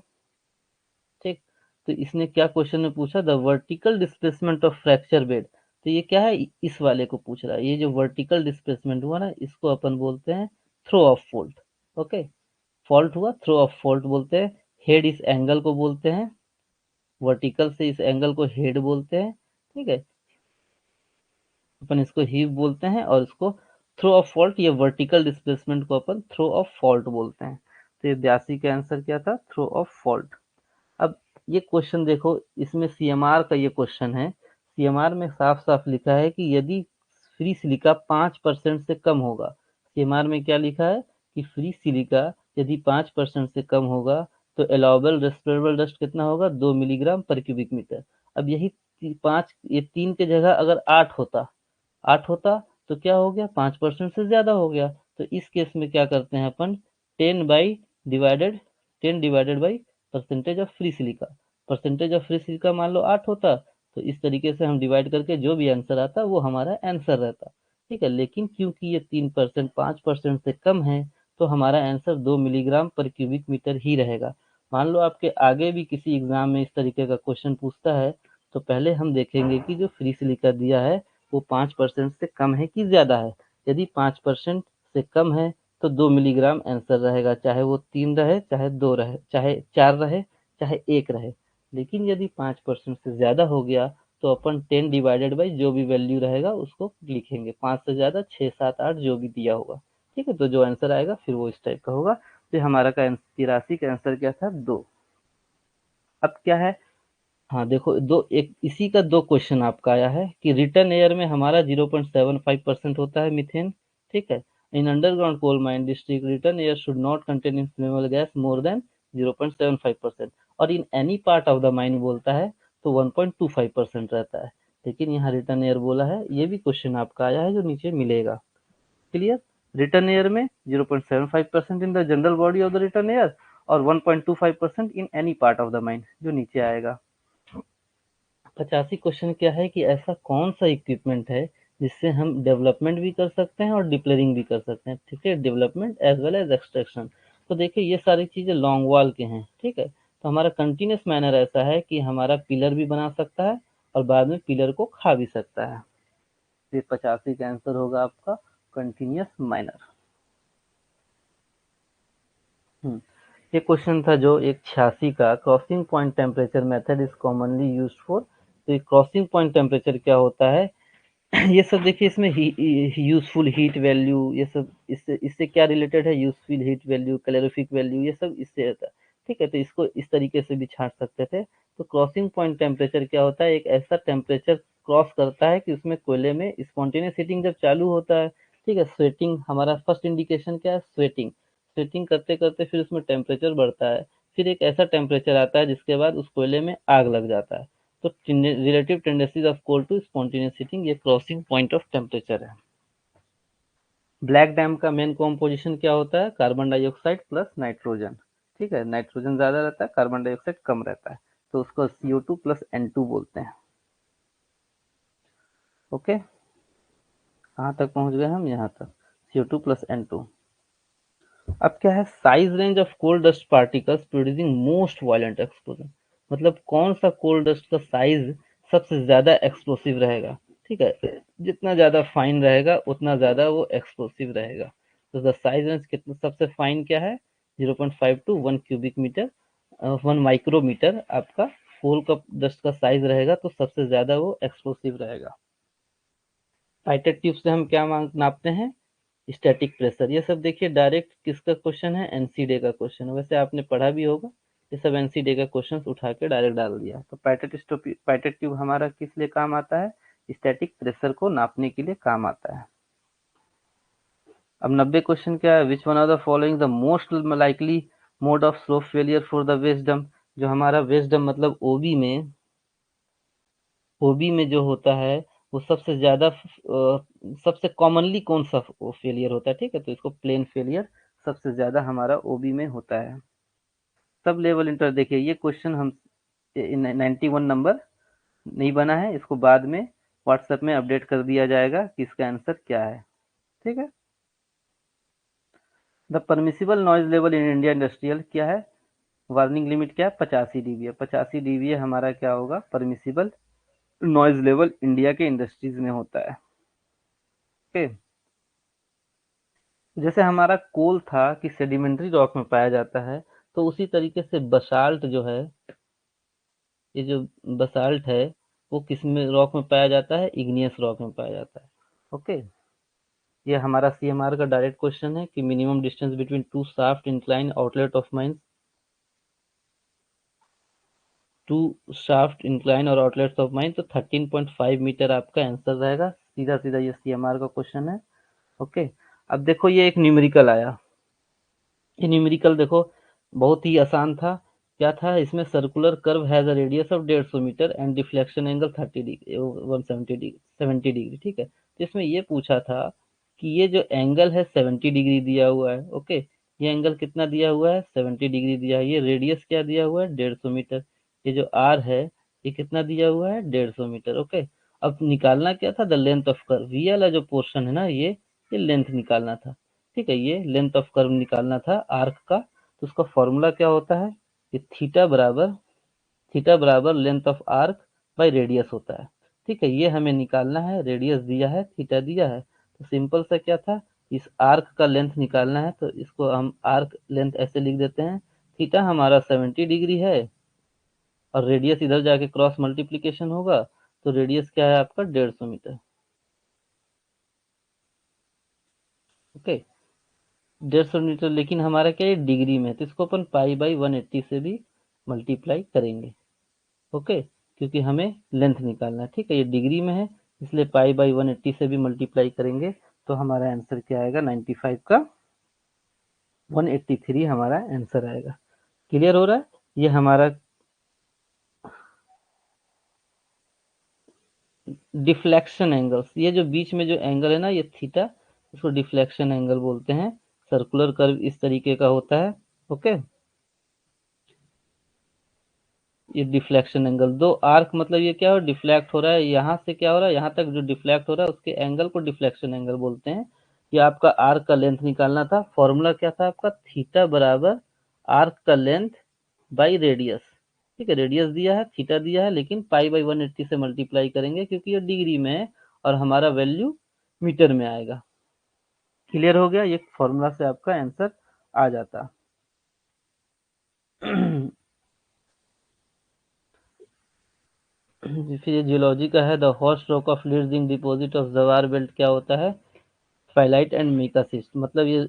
ठीक। तो इसने क्या क्वेश्चन में पूछा, the vertical displacement of fracture bed. तो ये क्या है, इस वाले को पूछ रहा है। ये जो वर्टिकल डिस्प्लेसमेंट हुआ ना, इसको अपन बोलते हैं throw of fault. Okay, fault हुआ, थ्रो ऑफ फॉल्ट बोलते हैं। हेड इस एंगल को बोलते हैं, वर्टिकल से इस एंगल को हेड बोलते हैं, ठीक है। अपन इसको हीव बोलते हैं, और इसको थ्रो ऑफ फॉल्ट, ये वर्टिकल डिस्प्लेसमेंट को अपन थ्रो ऑफ फॉल्ट बोलते हैं। तो ये 82 का आंसर क्या था, थ्रो ऑफ फॉल्ट। अब ये क्वेश्चन देखो, इसमें सीएमआर का ये क्वेश्चन है। सीएमआर में साफ साफ लिखा है कि यदि फ्री सिलिका 5% से कम होगा, सीएमआर में क्या लिखा है कि फ्री सिलिका यदि 5% से कम होगा तो अलाउबल रेस्पिरेबल डस्ट कितना होगा, 2 मिलीग्राम पर क्यूबिक मीटर। अब यही पांच, ये 3 के जगह अगर 8 होता तो क्या हो गया, 5% से ज्यादा हो गया। तो इस केस में क्या करते हैं अपन, 10 divided by percentage of free silica. Percentage of free silica मान लो 8 होता, तो इस तरीके से हम डिवाइड करके जो भी आंसर आता वो हमारा आंसर रहता, ठीक है। लेकिन क्योंकि ये 3% 5% से कम है, तो हमारा आंसर 2 मिलीग्राम पर क्यूबिक मीटर ही रहेगा। मान लो आपके आगे भी किसी एग्जाम में इस तरीके का क्वेश्चन पूछता है, तो पहले हम देखेंगे कि जो फ्री सिलिका दिया है वो 5% से कम है कि ज्यादा है। यदि 5% से कम है तो 2 मिलीग्राम आंसर रहेगा, चाहे वो 3 रहे, चाहे 2 रहे, चाहे 4 रहे, चाहे 1 रहे। लेकिन यदि 5% से ज्यादा हो गया तो अपन 10 डिवाइडेड बाई जो भी वैल्यू रहेगा उसको लिखेंगे, 5 से ज्यादा 6 7 8 जो भी दिया होगा, ठीक है। तो जो आंसर आएगा फिर वो इस टाइप का होगा। तो हमारा का 83 का आंसर क्या था, 2। अब क्या है, हाँ देखो, दो एक इसी का दो क्वेश्चन आपका आया है कि रिटर्न एयर में हमारा 0.75% होता है मीथेन, ठीक है। In underground coal mine district return air should not contain inflammable gas more than 0.75%, और in any part of the mine बोलता है तो 1.25% रहता है। लेकिन यहाँ रिटर्न एयर बोला है, ये भी क्वेश्चन आपका आया है जो नीचे मिलेगा। क्लियर, रिटर्न एयर में 0.75% in the general body of the return air, और 1.25% इन any part of the mine जो नीचे आएगा। 85 क्वेश्चन क्या है कि ऐसा कौन सा इक्विपमेंट है जिससे हम डेवलपमेंट भी कर सकते हैं और डिप्लरिंग भी कर सकते हैं, ठीक है, development as well as extraction. तो देखिए ये सारी चीजें लॉन्ग वॉल के हैं, ठीक है। तो हमारा कंटिन्यूस मैनर ऐसा है कि हमारा पिलर भी बना सकता है और बाद में पिलर को खा भी सकता है। ये 85 का आंसर होगा आपका कंटिन्यूस माइनर। ये क्वेश्चन था जो एक 86 का, crossing point temperature method is commonly used for. तो क्रॉसिंग पॉइंट टेम्परेचर क्या होता है, ये सब देखिए इसमें यूजफुल हीट वैल्यू, ये सब इससे इससे क्या रिलेटेड है, useful heat value, calorific value, ये सब इससे रहता है, ठीक है। तो इसको इस तरीके से भी छांट सकते थे। तो क्रॉसिंग पॉइंट टेम्परेचर क्या होता है, एक ऐसा टेम्परेचर क्रॉस करता है कि उसमें कोयले में स्पॉन्टेनियस हीटिंग जब चालू होता है, ठीक है, स्वेटिंग, हमारा फर्स्ट इंडिकेशन क्या है, स्वेटिंग। स्वेटिंग करते करते फिर उसमें टेम्परेचर बढ़ता है, फिर एक ऐसा टेम्परेचर आता है जिसके बाद उस कोयले में आग लग जाता है। तो relative tendencies of coal to spontaneous heating, ये क्रॉसिंग पॉइंट ऑफ टेम्परेचर है। ब्लैक डैम का मेन कॉम्पोजिशन क्या होता है, कार्बन डाइऑक्साइड प्लस नाइट्रोजन, ठीक है। नाइट्रोजन ज्यादा रहता है, कार्बन डाइऑक्साइड कम रहता है, तो उसको CO2 प्लस N2 बोलते हैं। ओके, कहाँ तक पहुंच गए हम, यहाँ तक, CO2 प्लस N2। अब क्या है, size range of coal dust particles producing most violent explosion, मतलब कौन सा कोल डस्ट का साइज सबसे ज्यादा एक्सप्लोसिव रहेगा, ठीक है। जितना ज्यादा फाइन रहेगा उतना ज्यादा वो एक्सप्लोसिव रहेगा। तो द साइज रेंज कितना, सबसे फाइन क्या है, 0.5 टू 1 क्यूबिक मीटर, 1 माइक्रोमीटर आपका होल का डस्ट का साइज रहेगा तो सबसे ज्यादा वो एक्सप्लोसिव रहेगा। पाइटेट ट्यूब से हम क्या नापते हैं? Static pressure. ये सब देखिए डायरेक्ट किसका क्वेश्चन है? एनसीडे का क्वेश्चन। वैसे आपने पढ़ा भी होगा, ये सब एनसीडे का क्वेश्चन उठा के डायरेक्ट डाल दिया। तो पाइटेट ट्यूब हमारा किस लिए काम आता है? स्टैटिक प्रेशर को नापने के लिए काम आता है। अब 90 क्वेश्चन क्या है? Which one of the following the most likely mode of slope failure for the waste dump. जो हमारा वेस्डम मतलब ओबी में जो होता है वो सबसे ज्यादा सबसे कॉमनली कौन सा फेलियर होता है? ठीक है, तो इसको प्लेन फेलियर सबसे ज्यादा हमारा ओबी में होता है। सब लेवल इंटर देखिए, ये क्वेश्चन हम 91 नंबर नहीं बना है, इसको बाद में व्हाट्सएप में अपडेट कर दिया जाएगा कि इसका आंसर क्या है। ठीक है। The permissible noise level in India industrial क्या है? वार्निंग लिमिट क्या है? 85 dBA। 85 dBA हमारा क्या होगा? परमिसिबल नॉइज लेवल इंडिया के इंडस्ट्रीज में होता है। ओके। जैसे हमारा कोल था कि सेडिमेंट्री रॉक में पाया जाता है, तो उसी तरीके से बसाल्ट जो है, ये जो बसाल्ट है वो किस में रॉक में पाया जाता है? इग्नियस रॉक में पाया जाता है। ओके। ये हमारा सीएमआर का डायरेक्ट क्वेश्चन है कि minimum distance between two shaft incline outlet of mines, two shaft incline और आउटलेट्स ऑफ माइन, तो 13.5 मीटर आपका आंसर रहेगा। सीधा सीधा ये सीएमआर का क्वेश्चन है। ओके। अब देखो ये एक न्यूमेरिकल आया। ये न्यूमेरिकल देखो बहुत ही आसान था। क्या था इसमें? Circular curve has a radius of 150 metre and deflection angle 30 degree 170 degree 70 degree. ठीक है, तो इसमें ये पूछा था कि ये जो एंगल है 70 डिग्री दिया हुआ है। ओके, ये एंगल कितना दिया हुआ है? 70 डिग्री दिया है। ये रेडियस क्या दिया हुआ है? 150 मीटर। ये जो आर है ये कितना दिया हुआ है? 150 मीटर। ओके। अब निकालना क्या था? The length of curve. ये वाला जो पोर्शन है ना, ये लेंथ निकालना था। ठीक है, ये लेंथ ऑफ कर्व निकालना था आर्क का। तो उसका फॉर्मूला क्या होता है? कि थीटा बराबर length of arc by radius होता है। ठीक है, ये हमें निकालना है। रेडियस दिया है, थीटा दिया है, तो सिंपल सा क्या था? इस आर्क का लेंथ निकालना है, तो इसको हम आर्क लेंथ ऐसे लिख देते हैं। थीटा हमारा 70 डिग्री है और रेडियस इधर जाके क्रॉस मल्टीप्लीकेशन होगा, तो रेडियस क्या है आपका? 150 मीटर। ओके, 150 मीटर, लेकिन हमारा क्या है? डिग्री में, तो इसको अपन पाई बाई 180 से भी मल्टीप्लाई करेंगे। ओके, क्योंकि हमें लेंथ निकालना है। ठीक है, ये डिग्री में है इसलिए पाई बाई 180 से भी मल्टीप्लाई करेंगे, तो हमारा आंसर क्या आएगा? 95 का 183 हमारा आंसर आएगा। क्लियर हो रहा है? ये हमारा डिफ्लेक्शन एंगल्स, ये जो बीच में जो एंगल है ना, ये थीटा, इसको डिफ्लेक्शन एंगल बोलते हैं। सर्कुलर कर्व इस तरीके का होता है। ओके, ये डिफ्लेक्शन एंगल, दो आर्क मतलब ये क्या हो? डिफ्लेक्ट हो रहा है, यहाँ से क्या हो रहा है? यहाँ तक जो डिफ्लेक्ट हो रहा है उसके एंगल को डिफ्लेक्शन एंगल बोलते हैं। ये आपका आर्क का लेंथ निकालना था। फॉर्मूला क्या था आपका? थीटा बराबर आर्क का लेंथ बाई रेडियस। ठीक है, रेडियस दिया है, थीटा दिया है, लेकिन पाई बाई 180 से मल्टीप्लाई करेंगे क्योंकि ये डिग्री में है और हमारा वैल्यू मीटर में आएगा। क्लियर हो गया? ये फॉर्मूला से आपका आंसर आ जाता। फिर ये जियोलॉजी का है। The hot rock of lead zinc deposit of Zawar belt क्या होता है? Phyllite and mica schist. मतलब ये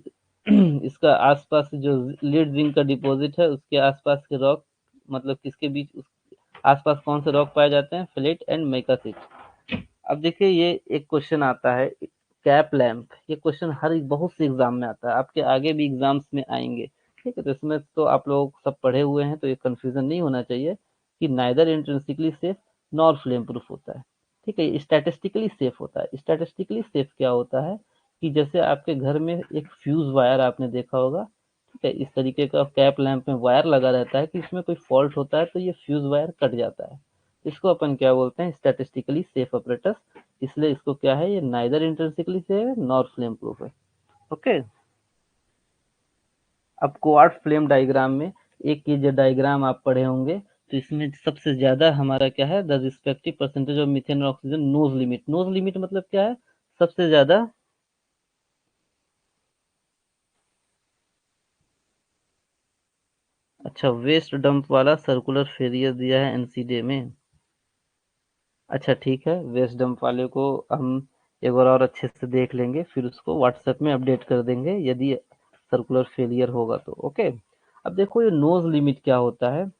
इसका आसपास जो लीड जिंक का डिपॉजिट है उसके आसपास के रॉक, मतलब किसके बीच आसपास कौन से रॉक पाए जाते हैं? Phyllite and mica schist. अब देखिए ये एक क्वेश्चन आता है, कैप लैंप। ये क्वेश्चन हर बहुत से एग्जाम में आता है, आपके आगे भी एग्जाम्स में आएंगे। ठीक है, तो इसमें तो आप लोग सब पढ़े हुए हैं तो ये कंफ्यूजन नहीं होना चाहिए कि neither intrinsically safe nor flame proof होता है। ठीक है, स्टैटिस्टिकली सेफ होता है। स्टैटिस्टिकली सेफ क्या होता है? कि जैसे आपके घर में एक फ्यूज वायर आपने देखा होगा। ठीक है, इस तरीके का कैप लैंप में वायर लगा रहता है कि इसमें कोई फॉल्ट होता है तो ये फ्यूज वायर कट जाता है। इसको अपन क्या बोलते हैं? Statistically safe operators. इसलिए इसको क्या है? ये नाइदर इंट्रिंसिकली सेफ है नॉर फ्लेम प्रूफ है। ओके। अब क्वार्ट्ज फ्लेम डायग्राम में एक ये जो डायग्राम आप पढ़े होंगे, तो इसमें सबसे ज्यादा हमारा क्या है? The respective percentage of methane और oxygen nose limit. Nose limit मतलब क्या है? सबसे ज्यादा अच्छा, वेस्ट डंप वाला सर्कुलर फेलियर दिया है एनसीडे में। अच्छा ठीक है, वेस्ट डंप वाले को हम एक बार और अच्छे से देख लेंगे, फिर उसको व्हाट्सएप में अपडेट कर देंगे यदि सर्कुलर फेलियर होगा तो। ओके, अब देखो ये नोज लिमिट क्या होता है।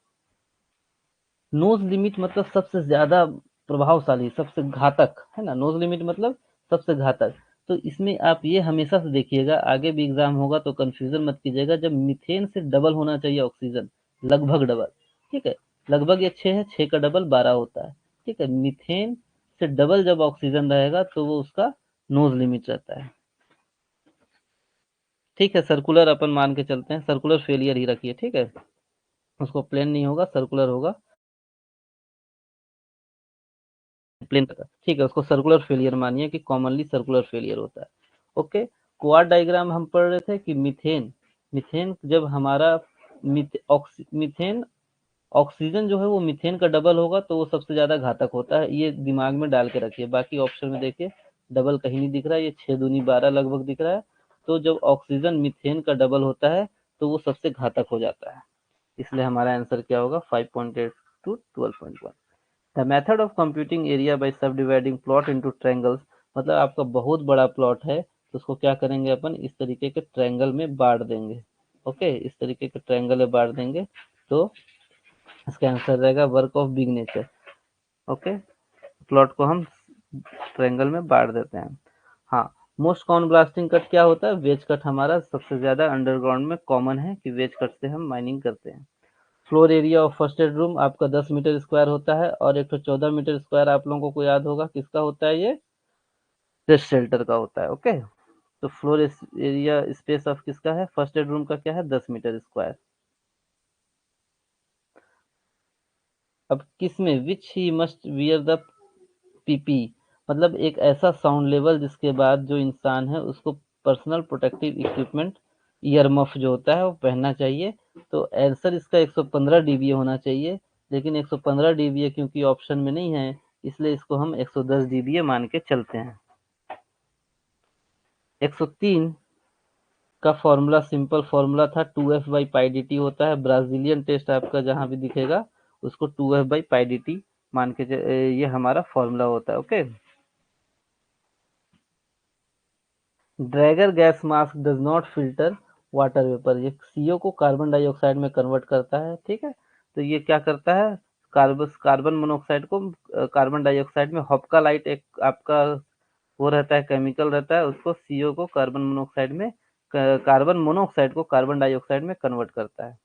नोज लिमिट मतलब सबसे ज्यादा प्रभावशाली, सबसे घातक, है ना। नोज लिमिट मतलब सबसे घातक। तो इसमें आप ये हमेशा से देखिएगा, आगे भी एग्जाम होगा तो कंफ्यूजन मत कीजिएगा। जब मीथेन से डबल होना चाहिए ऑक्सीजन, लगभग डबल, ठीक है। लगभग ये 6 है, 6 का डबल 12 होता है, ठीक है। मीथेन से डबल जब ऑक्सीजन रहेगा तो वो उसका नोज लिमिट रहता है, ठीक है। सर्कुलर अपन मान के चलते हैं, सर्कुलर फेलियर ही रखिए, ठीक है। उसको प्लेन नहीं होगा, सर्कुलर होगा, प्लेन का, ठीक है। उसको सर्कुलर फेलियर मानिए कि कॉमनली सर्कुलर फेलियर होता है। ओके, क्वाड डायग्राम हम पढ़ रहे थे कि मीथेन, मीथेन जब हमारा मीथेन ऑक्सीजन जो है वो मीथेन का डबल होगा तो वो सबसे ज्यादा घातक होता है। ये दिमाग में डाल के रखिए। बाकी ऑप्शन में देखिए डबल कहीं नहीं दिख रहा है, ये 6 दूनी 12 लगभग दिख रहा है। तो जब ऑक्सीजन मीथेन का डबल होता है तो वो सबसे घातक हो जाता है। इसलिए हमारा आंसर क्या होगा, 5.8 to 12.1। The method of computing area by subdividing plot into triangles, मतलब आपका बहुत बड़ा प्लॉट है तो उसको क्या करेंगे अपन, इस तरीके के ट्रायंगल में बांट देंगे। ओके, इस तरीके के ट्रायंगल में बांट देंगे तो इसका आंसर रहेगा work of big nature. Okay, plot को हम ट्रायंगल में बांट देते हैं। हाँ, मोस्ट कॉमन ब्लास्टिंग कट क्या होता है, वेज कट हमारा सबसे ज्यादा अंडरग्राउंड में कॉमन है कि वेज कट से हम माइनिंग करते हैं। Floor area of first aid room आपका 10 मीटर स्क्वायर होता है, और एक तो 14 मीटर स्क्वायर आप लोगों को याद होगा किसका होता है, ये टेस्ट शेल्टर का होता है। ओके, तो फ्लोर एरिया स्पेस ऑफ किसका है, फर्स्ट एड रूम का क्या है, 10 मीटर स्क्वायर। अब किस में, which he must wear the PP, मतलब एक ऐसा साउंड लेवल जिसके बाद जो इंसान है उसको personal protective equipment, year muff जो होता है वो पहनना चाहिए। तो आंसर इसका 115 डीबीए होना चाहिए, लेकिन 115 डीबीए क्योंकि ऑप्शन में नहीं है, इसलिए इसको हम 110 डीबीए मान के चलते हैं। 103 का फॉर्मूला, सिंपल फॉर्मूला था 2f by pi D T होता है। ब्राजीलियन टेस्ट आपका जहां भी दिखेगा उसको 2f by pi D T मान के ये हमारा फॉर्मूला होता है। Okay, Drager gas mask does not filter water vapour, ये सीओ को कार्बन डाइऑक्साइड में कन्वर्ट करता है, ठीक है। तो ये क्या करता है, कार्बन मोनोऑक्साइड को कार्बन डाइऑक्साइड में, हॉपका लाइट एक आपका वो रहता है, केमिकल रहता है, उसको सीओ को कार्बन मोनोऑक्साइड को कार्बन डाइऑक्साइड में कन्वर्ट करता है।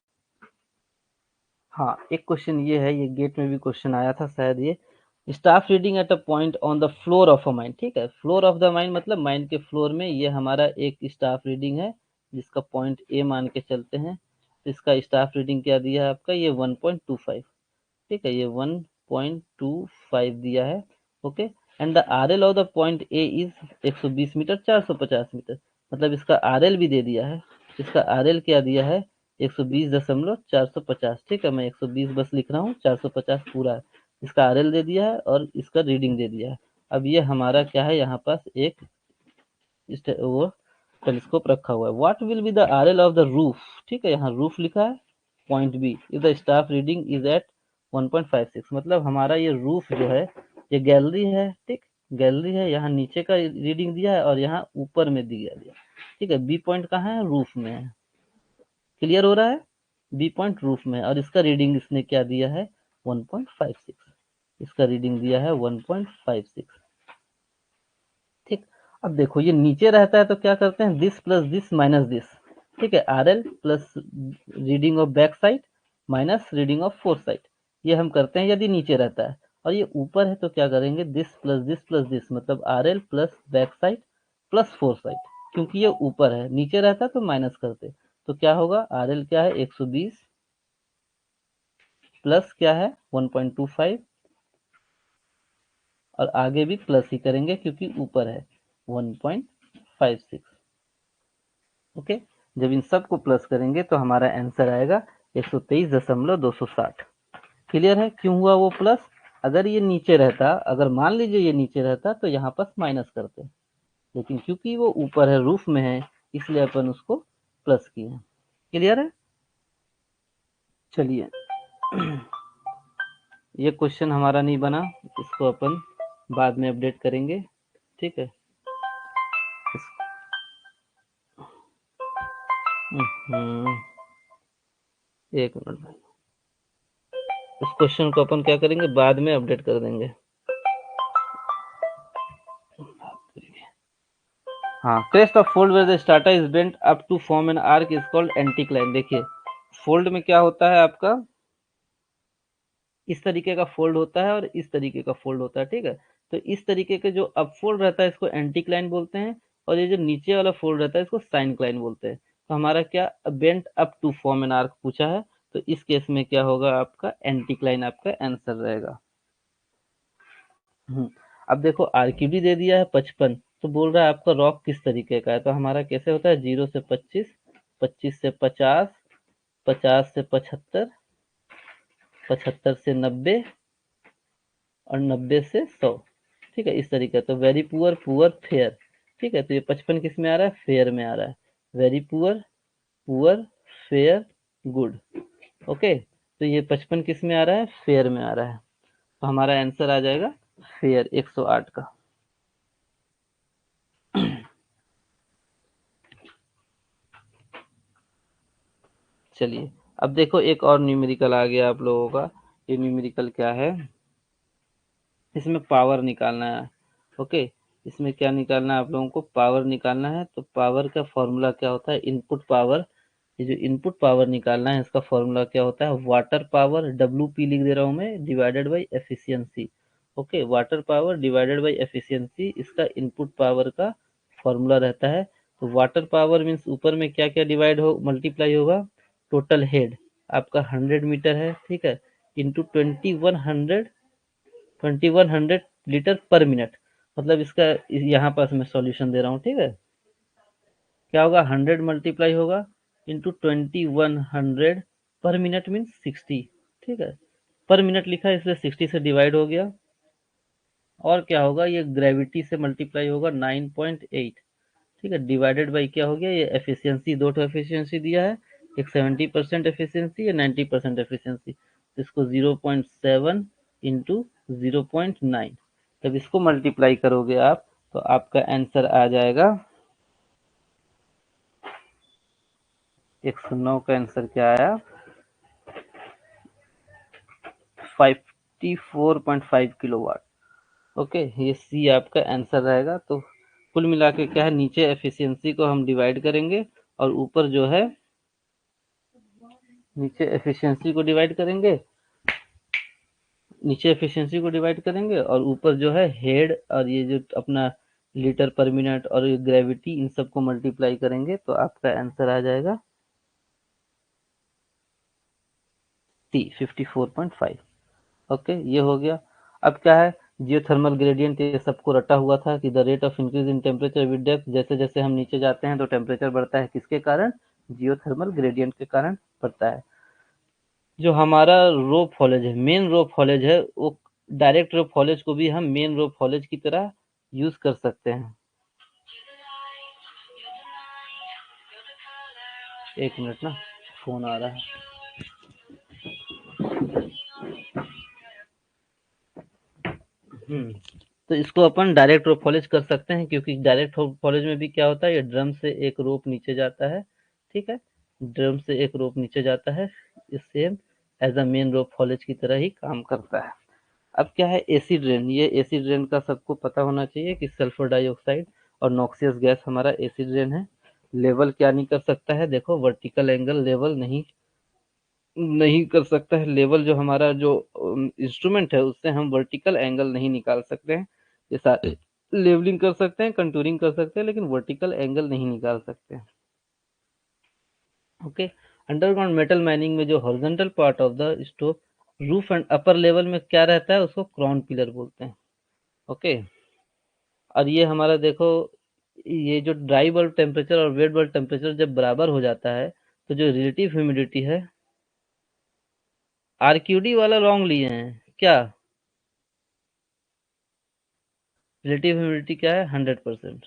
हाँ, एक क्वेश्चन ये है, ये गेट में भी क्वेश्चन आया था शायद, ये staff reading at a point on the floor of a mine, ठीक है। फ्लोर ऑफ द माइन मतलब माइन के फ्लोर में, ये हमारा एक स्टाफ रीडिंग है जिसका पॉइंट ए मान के चलते हैं। तो इसका स्टाफ रीडिंग क्या दिया है आपका, ये 1.25, ठीक है, ये 1.25 दिया है। Okay, and the R L of the point A is 120 metre, 450 metre, मतलब इसका आर एल भी दे दिया है। इसका आर एल क्या दिया है, 120.450, ठीक है। मैं 120 बस लिख रहा हूँ, 450 पूरा है। इसका आर एल दे दिया है और इसका रीडिंग दे दिया है। अब ये हमारा क्या है, यहाँ पास एक वो टेलीस्कोप रखा हुआ है। What will be the R L of the roof, ठीक है, यहाँ रूफ लिखा है, point B if the staff reading is at 1.56, मतलब हमारा ये रूफ जो है, ये गैलरी है, ठीक, गैलरी है, यहाँ नीचे का रीडिंग दिया है और यहाँ ऊपर में दिया गया, ठीक है। बी पॉइंट कहाँ है, रूफ में है, क्लियर हो रहा है। बी पॉइंट रूफ में है और इसका रीडिंग इसने क्या दिया है, 1.56, इसका रीडिंग दिया है 1.56, ठीक। अब देखो ये नीचे रहता है तो क्या करते हैं, this plus this minus this, ठीक है। R L plus reading of back side minus reading of four side, ये हम करते हैं यदि नीचे रहता है। और ये ऊपर है तो क्या करेंगे, दिस प्लस दिस, मतलब R L plus back side plus four side, क्योंकि ये ऊपर है, नीचे रहता तो माइनस करते। तो क्या होगा, आर एल क्या है 120 प्लस क्या है 1.25, और आगे भी प्लस ही करेंगे क्योंकि ऊपर है 1.56। ओके, जब इन सब को प्लस करेंगे तो हमारा आंसर आएगा 123.260। क्लियर है क्यों हुआ वो प्लस, अगर ये नीचे रहता, अगर मान लीजिए ये नीचे रहता तो यहाँ पर माइनस करते, लेकिन क्योंकि वो ऊपर है, रूफ में है, इसलिए अपन उसको प्लस किए। क्लियर है। चलिए ये क्वेश्चन हमारा नहीं बना, इसको अपन बाद में अपडेट करेंगे, ठीक है। हम्म, एक मिनट, इस क्वेश्चन को अपन क्या करेंगे, बाद में अपडेट कर देंगे। हाँ, crest of fold where the strata is bent up to form an arc is called anticline. देखिए फोल्ड में क्या होता है आपका, इस तरीके का फोल्ड होता है और इस तरीके का फोल्ड होता है, ठीक है। तो इस तरीके के जो अप फोल्ड रहता है इसको एंटीक्लाइन बोलते हैं, और ये जो नीचे वाला फोल्ड रहता है इसको साइनक्लाइन बोलते हैं। तो हमारा क्या bent up to form an arc पूछा है, तो इस केस में क्या होगा आपका एंटीक्लाइन आपका आंसर रहेगा। अब देखो आरक्यूडी दे दिया है 55, तो बोल रहा है आपका रॉक किस तरीके का है, तो हमारा कैसे होता है 0 से 25, 25 से 50, 50 से 75, 75 से 90 और 90 से 100, ठीक है, इस तरीके। तो वेरी पुअर, पुअर, फेयर, ठीक है। तो ये 55 किस में आ रहा है, फेयर में आ रहा है। Very poor, poor, fair, good, okay. तो ये 55 किस में आ रहा है, फेयर में आ रहा है। तो हमारा आंसर आ जाएगा फेयर 108 का। चलिए अब देखो एक और न्यूमेरिकल आ गया आप लोगों का। ये न्यूमेरिकल क्या है, इसमें पावर निकालना है, ओके। इसमें क्या निकालना है आप लोगों को, पावर निकालना है। तो पावर का फॉर्मूला क्या होता है, इनपुट पावर। ये जो इनपुट पावर निकालना है इसका फॉर्मूला क्या होता है, वाटर पावर, डब्ल्यू पी लिख दे रहा हूँ मैं, divided by efficiency, okay. Water power divided by efficiency इसका इनपुट पावर का फॉर्मूला रहता है। तो वाटर पावर मीन्स ऊपर में क्या क्या डिवाइड हो, मल्टीप्लाई होगा, टोटल हेड आपका 100 मीटर है, ठीक है, इंटू 2100 लीटर पर मिनट। मतलब इसका यहाँ पास मैं सॉल्यूशन दे रहा हूँ, ठीक है। क्या होगा, 100 मल्टीप्लाई होगा इंटू 2100 पर मिनट मीन्स 60, ठीक है। पर मिनट लिखा है इसलिए 60 से डिवाइड हो गया। और क्या होगा, ये ग्रेविटी से मल्टीप्लाई होगा 9.8, ठीक है, डिवाइडेड बाई क्या हो गया, ये एफिशिएंसी, दो ठो एफिशिएंसी दिया है, एक 70% एफिशिएंसी या 90% एफिशिएंसी। तो इसको 0.7 इंटू 0.9, जब इसको मल्टीप्लाई करोगे आप तो आपका आंसर आ जाएगा 109 का आंसर क्या आया, 54.5 किलोवाट, ओके। ये सी आपका आंसर रहेगा। तो कुल मिला के क्या है, नीचे एफिशिएंसी को हम डिवाइड करेंगे और ऊपर जो है, नीचे एफिशिएंसी को डिवाइड करेंगे, नीचे एफिशिएंसी को डिवाइड करेंगे और ऊपर जो है हेड और ये जो अपना लीटर पर मिनट और ये ग्रेविटी, इन सबको मल्टीप्लाई करेंगे तो आपका आंसर आ जाएगा सी 54.5, ओके। ये हो गया। अब क्या है, जियोथर्मल ग्रेडियंट, ये सबको रटा हुआ था कि the rate of increase in temperature with depth, जैसे जैसे हम नीचे जाते हैं तो टेम्परेचर बढ़ता है, किसके कारण, जियोथर्मल ग्रेडियंट के कारण बढ़ता है। जो हमारा रो फॉलेज है, मेन रो फॉलेज है, वो डायरेक्ट रो फॉलेज को भी हम मेन रो फॉलेज की तरह यूज कर सकते हैं। एक मिनट ना, फोन आ रहा है। हम्म, तो इसको अपन डायरेक्ट रोप फॉलेज कर सकते हैं, क्योंकि डायरेक्ट रोप फॉलेज में भी क्या होता है, ये ड्रम से एक रोप नीचे जाता है, ठीक है, ड्रम से एक रोप नीचे जाता है, ये same as a main rope haulage की तरह ही काम करता है। अब क्या है, एसिड रेन, ये एसिड रेन का सबको पता होना चाहिए कि सल्फर डाइऑक्साइड और नॉक्सियस गैस हमारा एसिड रेन है। लेवल क्या नहीं कर सकता है, देखो वर्टिकल एंगल लेवल नहीं नहीं कर सकता है। लेवल जो हमारा जो इंस्ट्रूमेंट है उससे हम वर्टिकल एंगल नहीं निकाल सकते हैं। ये सारे लेवलिंग कर सकते हैं, कंटूरिंग कर सकते हैं, लेकिन वर्टिकल एंगल नहीं निकाल सकते हैं, ओके। अंडरग्राउंड मेटल माइनिंग में जो horizontal part of the stove, roof and upper level में क्या रहता है, उसको क्राउन पिलर बोलते हैं, ओके। और ये हमारा देखो, ये जो ड्राई बल्ब टेम्परेचर और वेट बल्ब टेम्परेचर जब बराबर हो जाता है तो जो रिलेटिव ह्यूमिडिटी है, आरक्यूडी वाला लॉन्ग लिए हैं क्या, रिलेटिव ह्यूमिडिटी क्या है 100%,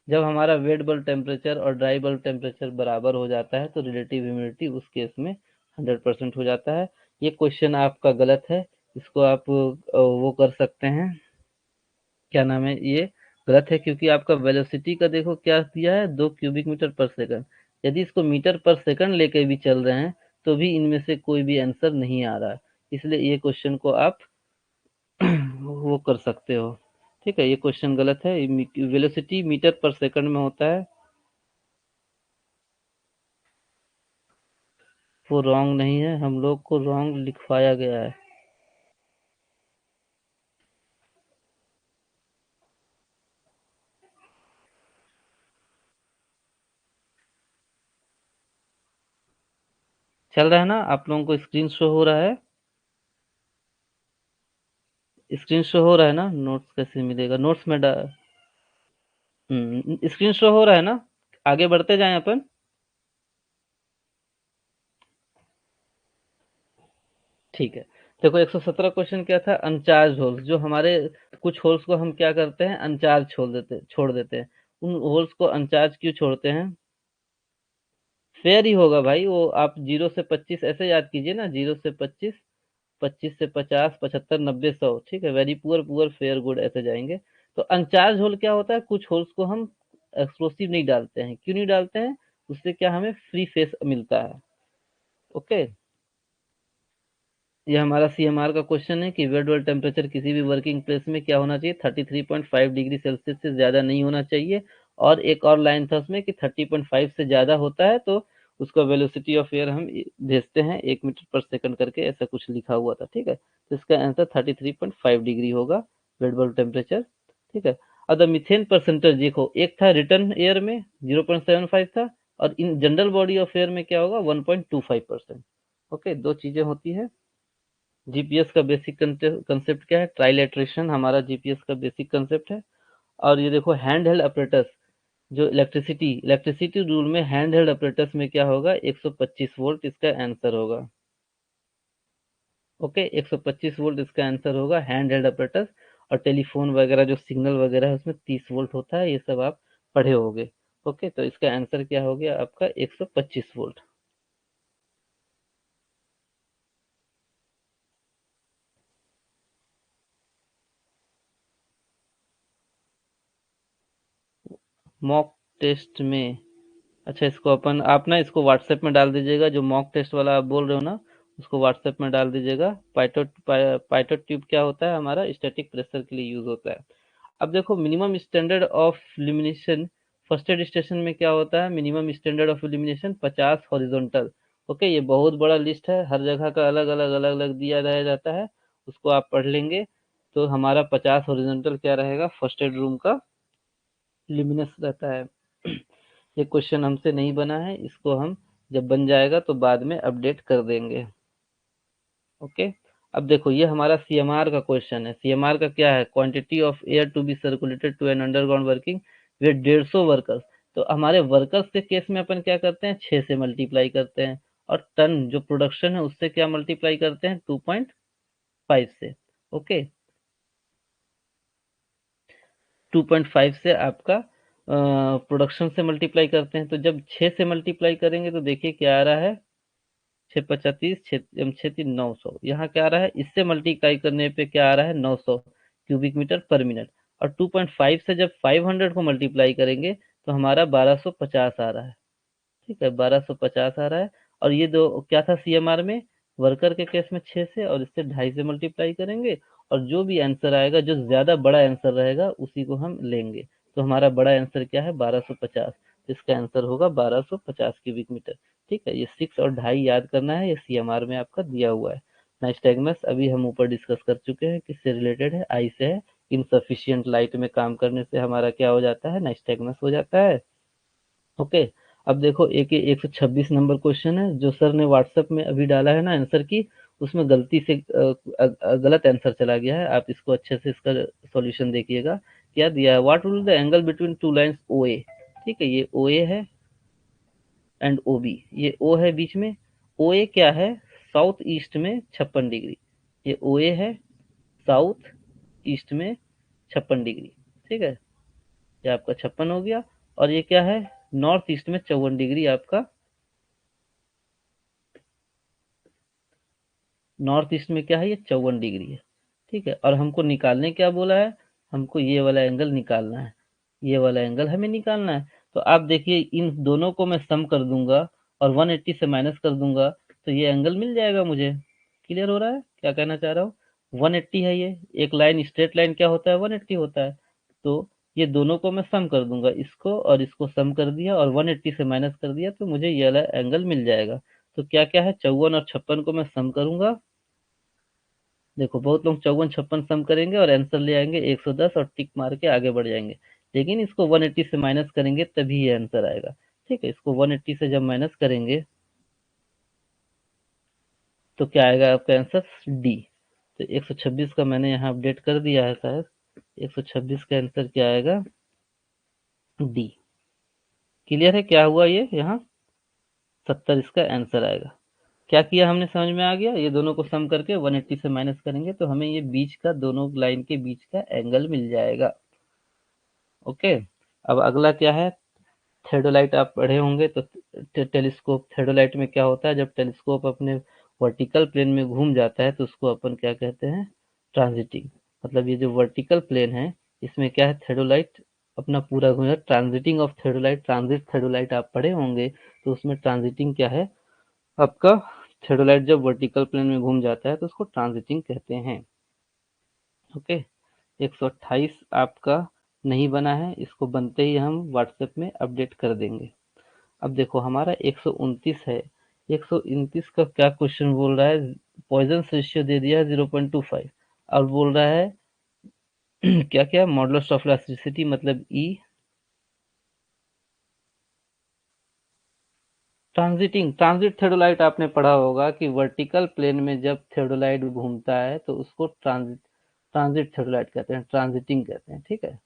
जब हमारा वेट बल्ब टेम्परेचर और ड्राई बल्ब टेम्परेचर बराबर हो जाता है तो रिलेटिव ह्यूमिडिटी उस केस में 100% हो जाता है। ये क्वेश्चन आपका गलत है, इसको आप वो कर सकते हैं, क्या नाम है, ये गलत है क्योंकि आपका वेलोसिटी का देखो क्या दिया है, 2 क्यूबिक मीटर पर सेकंड। यदि इसको मीटर पर सेकंड लेके भी चल रहे हैं तो भी इनमें से कोई भी आंसर नहीं आ रहा है, इसलिए ये क्वेश्चन को आप वो कर सकते हो। ठीक है, ये क्वेश्चन गलत है, वेलोसिटी मीटर पर सेकंड में होता है। वो रॉन्ग नहीं है, हम लोग को रॉन्ग लिखवाया गया है। चल रहा है ना, आप लोगों को स्क्रीन शो हो रहा है? स्क्रीन शो हो रहा है ना? नोट्स कैसे मिलेगा? नोट्स में स्क्रीन शो हो रहा है ना? आगे बढ़ते जाएं अपन। ठीक है, देखो 117 क्वेश्चन क्या था, अनचार्ज होल्स, जो हमारे कुछ होल्स को हम क्या करते हैं, अनचार्ज छोड़ देते हैं। उन होल्स को अनचार्ज क्यों छोड़ते हैं? फेयर ही होगा भाई वो, आप 0 से 25 ऐसे याद कीजिए ना, 0 से 25, 25 से 50, 75, 90, 100, ठीक है, very poor, poor, fair, good, ऐसे जाएंगे। तो अनचार्ज होल क्या होता है, कुछ होल्स को हम एक्सप्लोसिव नहीं डालते हैं, क्यों नहीं डालते हैं? उससे क्या हमें फ्री फेस मिलता है। ओके, ये हमारा सीएमआर का क्वेश्चन है कि वेट वर्ल्ड टेम्परेचर किसी भी वर्किंग प्लेस में क्या होना चाहिए, 33.5 डिग्री सेल्सियस से ज़्यादा नहीं होना चाहिए। और एक और लाइन था उसमें कि 30.5 से ज़्यादा होता है तो उसका वेलोसिटी ऑफ एयर हम भेजते हैं 1 मीटर पर सेकंड करके, ऐसा कुछ लिखा हुआ था। ठीक है, तो इसका आंसर 33.5 डिग्री होगा, वेट वर्ल्ड टेम्परेचर। ठीक है, अब द मिथेन परसेंटेज देखो, एक था रिटर्न एयर में 0.75 था, और in general body of air में क्या होगा, 1.25%। ओके, दो चीजें होती है। जीपीएस का बेसिक कंसेप्ट क्या है, ट्राइलेट्रेशन हमारा जीपीएस का बेसिक कंसेप्ट है। और ये देखो हैंड हेल्ड अपरेटस, जो इलेक्ट्रिसिटी रूल में हैंड हेल्ड अपरेटस में क्या होगा, 125 वोल्ट इसका आंसर होगा। ओके, 125 वोल्ट इसका आंसर होगा हैंड हेल्ड अपरेटस। और टेलीफोन वगैरह जो सिग्नल वगैरह है उसमें 30 वोल्ट होता है, ये सब आप पढ़े होगे। ओके, तो इसका आंसर क्या हो गया आपका, 125 वोल्ट। मॉक टेस्ट में, अच्छा, इसको अपन, आप ना इसको व्हाट्सएप में डाल दीजिएगा, जो मॉक टेस्ट वाला आप बोल रहे हो ना, उसको व्हाट्सएप में डाल दीजिएगा। पाइटोट ट्यूब क्या होता है, हमारा स्टैटिक प्रेशर के लिए यूज होता है। अब देखो minimum standard of illumination, first aid station में क्या होता है, minimum standard of illumination 50 horizontal. Okay, ये बहुत बड़ा लिस्ट है, हर जगह का अलग अलग अलग अलग दिया रह जाता है, उसको आप पढ़ लेंगे। तो हमारा 50 हॉरिजॉन्टल क्या रहेगा, फर्स्ट एड रूम का लिमिनस रहता है। ये क्वेश्चन हमसे नहीं बना है, इसको हम जब बन जाएगा तो बाद में अपडेट कर देंगे। ओके, अब देखो ये हमारा सीएमआर का क्वेश्चन है। सीएमआर का क्या है, quantity of air to be circulated to an underground working with 150 workers. तो हमारे वर्कर्स के केस में अपन क्या करते हैं, 6 से मल्टीप्लाई करते हैं, और टन जो प्रोडक्शन है उससे क्या मल्टीप्लाई करते हैं, 2.5 से। ओके, 2.5 से आपका प्रोडक्शन से मल्टीप्लाई करते हैं, तो जब 6 से मल्टीप्लाई करेंगे तो देखिए क्या आ रहा है, 6 25, 6 6 900, यहाँ क्या आ रहा है, इससे मल्टीप्लाई करने पे क्या आ रहा है, 900 क्यूबिक मीटर पर मिनट। और 2.5 से जब 500 को मल्टीप्लाई करेंगे तो हमारा 1250 आ रहा है। ठीक है, 1250 आ रहा है। और ये दो क्या था सीएमआर में, वर्कर के केस में 6 से, और इससे 2.5 से मल्टीप्लाई करेंगे, और जो भी आंसर आएगा, जो ज्यादा बड़ा आंसर रहेगा उसी को हम लेंगे। तो हमारा बड़ा आंसर क्या है, 1250। इसका आंसर होगा 1250 क्यूबिक मीटर। ठीक है, ये 6 और 2.5 याद करना है, ये सीएमआर में आपका दिया हुआ है। नाइस्टैगमस अभी हम ऊपर डिस्कस कर चुके हैं, किससे रिलेटेड है, आई से है। इनसफिशियंट लाइट में काम करने से हमारा क्या हो जाता है, नाइस्टैगमस हो जाता है। ओके, अब देखो एक 126 नंबर क्वेश्चन है, जो सर ने व्हाट्सएप में अभी डाला है ना आंसर की, उसमें गलती से गलत आंसर चला गया है, आप इसको अच्छे से इसका सॉल्यूशन देखिएगा। क्या दिया है, what will the angle between two lines O A. ठीक है, ये ओ ए है एंड ओ बी, ये ओ है बीच में। ओ ए क्या है, साउथ ईस्ट में 56 डिग्री, ये ओ ए है साउथ ईस्ट में 56 डिग्री। ठीक है, ये आपका 56 हो गया। और ये क्या है, नॉर्थ ईस्ट में 54 डिग्री आपका, नॉर्थ ईस्ट में क्या है, ये 54 डिग्री है। ठीक है, और हमको निकालने क्या बोला है, हमको ये वाला एंगल निकालना है, ये वाला एंगल हमें निकालना है। तो आप देखिए इन दोनों को मैं सम कर दूंगा और 180 से माइनस कर दूंगा, तो ये एंगल मिल जाएगा मुझे। क्लियर हो रहा है क्या कहना चाह रहा हूँ? 180 है ये, एक लाइन स्ट्रेट लाइन क्या होता है, 180 होता है। तो ये दोनों को मैं सम कर दूंगा, इसको और इसको सम कर दिया और 180 से माइनस कर दिया, तो मुझे ये वाला एंगल मिल जाएगा। तो क्या क्या है, 54 और 56 को मैं सम करूंगा। देखो बहुत लोग 54 56 सम करेंगे और आंसर ले आएंगे 110 और टिक मार के आगे बढ़ जाएंगे, लेकिन इसको 180 से माइनस करेंगे तभी ये आंसर आएगा। ठीक है, इसको 180 से जब माइनस करेंगे तो क्या आएगा आपका आंसर, डी। तो 126 का मैंने यहाँ अपडेट कर दिया है शायद, 126 का आंसर क्या आएगा, डी। क्लियर है क्या हुआ, ये यहाँ 70 इसका आंसर आएगा। क्या किया हमने, समझ में आ गया, ये दोनों को सम करके 180 से माइनस करेंगे तो हमें ये बीच का, दोनों लाइन के बीच का एंगल मिल जाएगा। ओके। अब अगला क्या है, थेडोलाइट आप पढ़े होंगे तो टेलीस्कोप, थेडोलाइट में क्या होता है, जब टेलीस्कोप अपने वर्टिकल प्लेन में घूम जाता है तो उसको अपन क्या कहते हैं, ट्रांजिटिंग। मतलब ये जो वर्टिकल प्लेन है इसमें क्या है, थेडोलाइट अपना पूरा घूम, transiting of theodolite, transit theodolite आप पढ़े होंगे, तो उसमें ट्रांजिटिंग क्या है आपका, थेडोलाइट जब वर्टिकल प्लेन में घूम जाता है तो उसको ट्रांजिटिंग कहते हैं। ओके। 128 आपका नहीं बना है, इसको बनते ही हम व्हाट्सएप में अपडेट कर देंगे। अब देखो हमारा 129 है, 129 का क्या क्वेश्चन बोल रहा है, पॉइजन रेशियो दे दिया है 0.25 और बोल रहा है क्या क्या, मॉडुलस ऑफ इलास्टिसिटी मतलब ई, ट्रांजिटिंग, ट्रांजिट थेडोलाइट आपने पढ़ा होगा कि वर्टिकल प्लेन में जब थेडोलाइट घूमता है तो उसको ट्रांजिट, ट्रांजिट थेडोलाइट कहते हैं, ट्रांजिटिंग कहते हैं। ठीक है,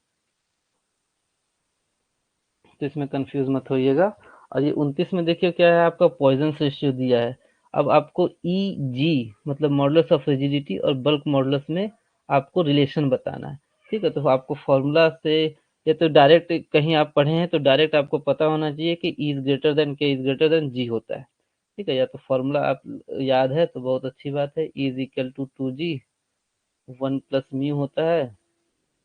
तो इसमें कंफ्यूज मत होइएगा। और ये 29 में देखिए क्या है, आपका पॉइजन रेशियो दिया है। अब आपको ई जी मतलब मॉडुलस ऑफ रिजिडिटी और बल्क मॉडुलस में आपको रिलेशन बताना है। ठीक है, तो आपको फॉर्मूला से, ये तो डायरेक्ट कहीं आप पढ़े हैं तो डायरेक्ट आपको पता होना चाहिए कि ई is greater than K is greater than जी होता है। ठीक है, या तो फॉर्मूला आप याद है तो बहुत अच्छी बात है, E is equal to 2g 1 plus mu होता है।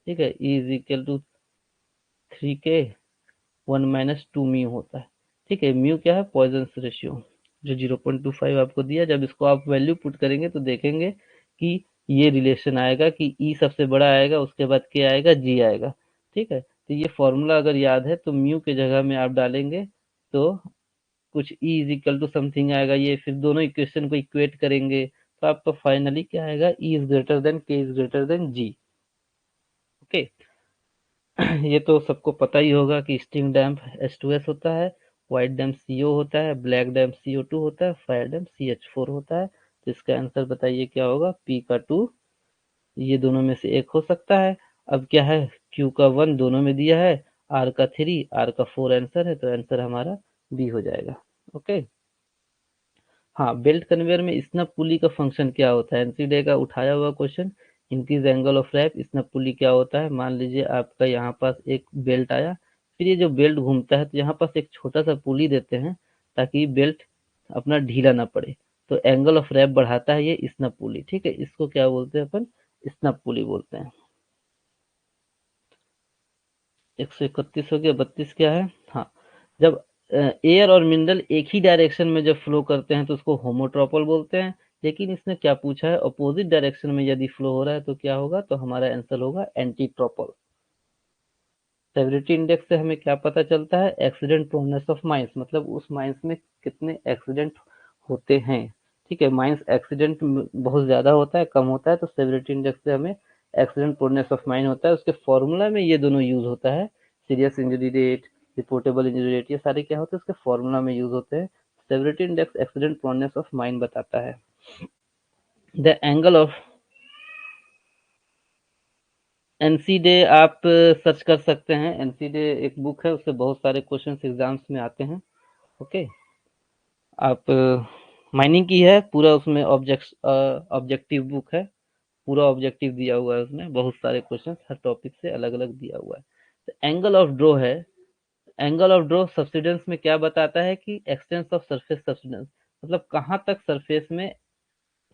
ठीक है, E is equal to 3k 1 minus 2 mu होता है। ठीक है, म्यू क्या है, पॉइजन रेशियो, जो 0.25 आपको दिया, जब इसको आप वैल्यू पुट करेंगे तो देखेंगे कि ये रिलेशन आएगा कि ई सबसे बड़ा आएगा, उसके बाद के आएगा, जी आएगा। ठीक है, तो ये फॉर्मूला अगर याद है तो म्यू के जगह में आप डालेंगे तो कुछ E is equal to something आएगा, ये फिर दोनों इक्वेशन को इक्वेट करेंगे तो आपका फाइनली क्या आएगा, E is greater than K is greater than G. Okay. ये तो सबको पता ही होगा कि स्टिंग डैम्प H2S होता है, व्हाइट डैम्प CO होता है, ब्लैक डैम्प CO2 होता है, फायर डैम्प CH4 होता है। तो इसका आंसर बताइए क्या होगा, P का 2, ये दोनों में से एक हो सकता है। अब क्या है, Q का 1 दोनों में दिया है, R का 3, R का 4 आंसर है, तो आंसर हमारा B हो जाएगा। ओके। हाँ, बेल्ट कन्वेयर में स्नप पुली का फंक्शन क्या होता है, एनसीडे का उठाया हुआ question, increase angle of wrap. Snub pulley क्या होता है, मान लीजिए आपका यहाँ पास एक बेल्ट आया, फिर ये जो बेल्ट घूमता है तो यहाँ पास एक छोटा सा पुली देते हैं ताकि बेल्ट अपना ढीला ना पड़े, तो एंगल ऑफ रैप बढ़ाता है ये स्नप पुली। ठीक है, इसको क्या बोलते हैं अपन, स्नप पुली बोलते हैं। 131 हो गया, 32 क्या है, हाँ, जब एयर और मिनरल एक ही डायरेक्शन में जब फ्लो करते हैं तो उसको होमोट्रोपल बोलते हैं। लेकिन इसने क्या पूछा है, अपोजिट डायरेक्शन में यदि फ्लो हो रहा है तो क्या होगा, तो हमारा आंसर होगा एंटीट्रोपल। सेवरिटी इंडेक्स से हमें क्या पता चलता है, एक्सीडेंट प्रोनेस ऑफ माइंस, मतलब उस माइंस में कितने एक्सीडेंट होते हैं। ठीक है, माइंस एक्सीडेंट बहुत ज्यादा होता है कम होता है, तो सेवरिटी इंडेक्स से हमें एक्सीडेंट प्रोनेस ऑफ माइंड होता है, उसके फॉर्मूला में ये दोनों यूज होता है, serious injury rate, reportable injury rate, ये सारे क्या होते हैं उसके फॉर्मूला में यूज होते हैं। Severity index accident proneness of mind बताता है। द एंगल ऑफ एनसीडे आप सर्च कर सकते हैं, एनसीडे एक बुक है, उससे बहुत सारे क्वेश्चंस एग्जाम्स में आते हैं। ओके। आप माइनिंग की है पूरा, उसमें ऑब्जेक्टिव बुक है, पूरा ऑब्जेक्टिव दिया हुआ है, उसमें बहुत सारे क्वेश्चंस हर टॉपिक से अलग अलग दिया हुआ है। तो एंगल ऑफ ड्रॉ है, एंगल ऑफ ड्रॉ सब्सिडेंस में क्या बताता है कि एक्सटेंस ऑफ सरफेस सब्सिडेंस, मतलब कहाँ तक सरफेस में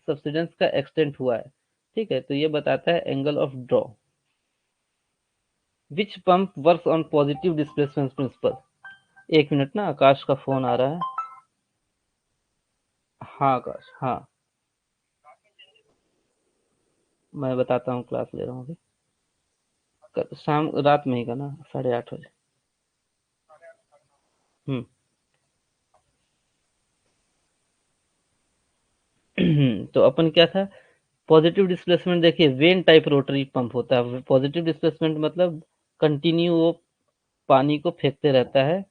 सब्सिडेंस का एक्सटेंट हुआ है। ठीक है, तो ये बताता है angle of draw. Which pump works on positive displacement principle. एक मिनट ना, आकाश का फोन आ रहा है। हाँ आकाश, हाँ मैं बताता हूँ, क्लास ले रहा हूँ अभी। शाम रात में ही का ना, 8:30 बजे। हम्म। तो अपन क्या था, पॉजिटिव डिस्प्लेसमेंट देखिए, वेन टाइप रोटरी पंप होता है। पॉजिटिव डिस्प्लेसमेंट मतलब कंटिन्यू वो पानी को फेंकते रहता है।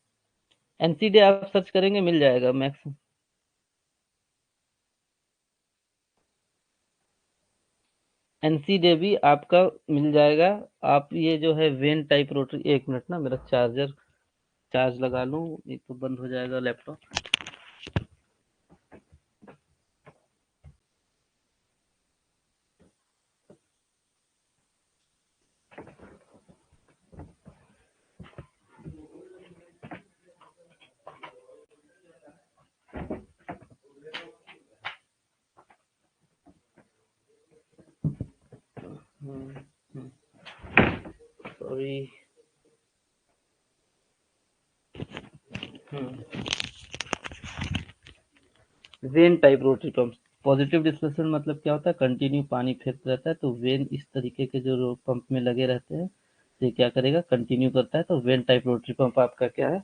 एनसीडी आप सर्च करेंगे मिल जाएगा मैक्स। एनसीडी भी आपका मिल जाएगा। आप ये जो है वेन टाइप रोटरी, एक मिनट ना मेरा चार्जर चार्ज लगा लूं, ये तो बंद हो जाएगा laptop. Sorry. When type rotary pump. Positive displacement मतलब क्या होता है, कंटिन्यू पानी फेंकता रहता है। तो वेन इस तरीके के जो पंप में लगे रहते हैं, तो ये क्या करेगा, कंटिन्यू करता है। तो वेन टाइप रोटरी पंप आपका क्या है,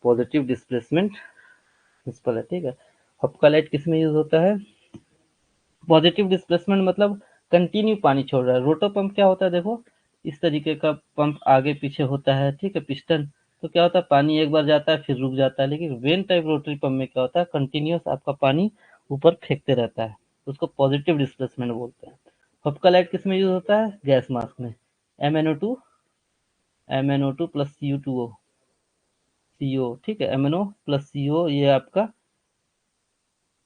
पॉजिटिव डिस्प्लेसमेंट प्रिंसिपल है। ठीक है। हबका लाइट किस में यूज होता है, पॉजिटिव डिस्प्लेसमेंट मतलब कंटिन्यू पानी छोड़ रहा है। रोटो पंप क्या होता है, देखो इस तरीके का पंप आगे पीछे होता है। ठीक है, पिस्टन। तो क्या होता है, पानी एक बार जाता है फिर रुक जाता है। लेकिन वेन टाइप रोटरी पंप में क्या होता है, कंटिन्यूअस आपका पानी ऊपर फेंकते रहता है। उसको पॉजिटिव डिस्प्लेसमेंट बोलते हैं। हबका लाइट किस में यूज होता है, गैस मास्क में। MnO2, MnO2 plus Cu2O, CO। ठीक है, MnO प्लस CO, ये आपका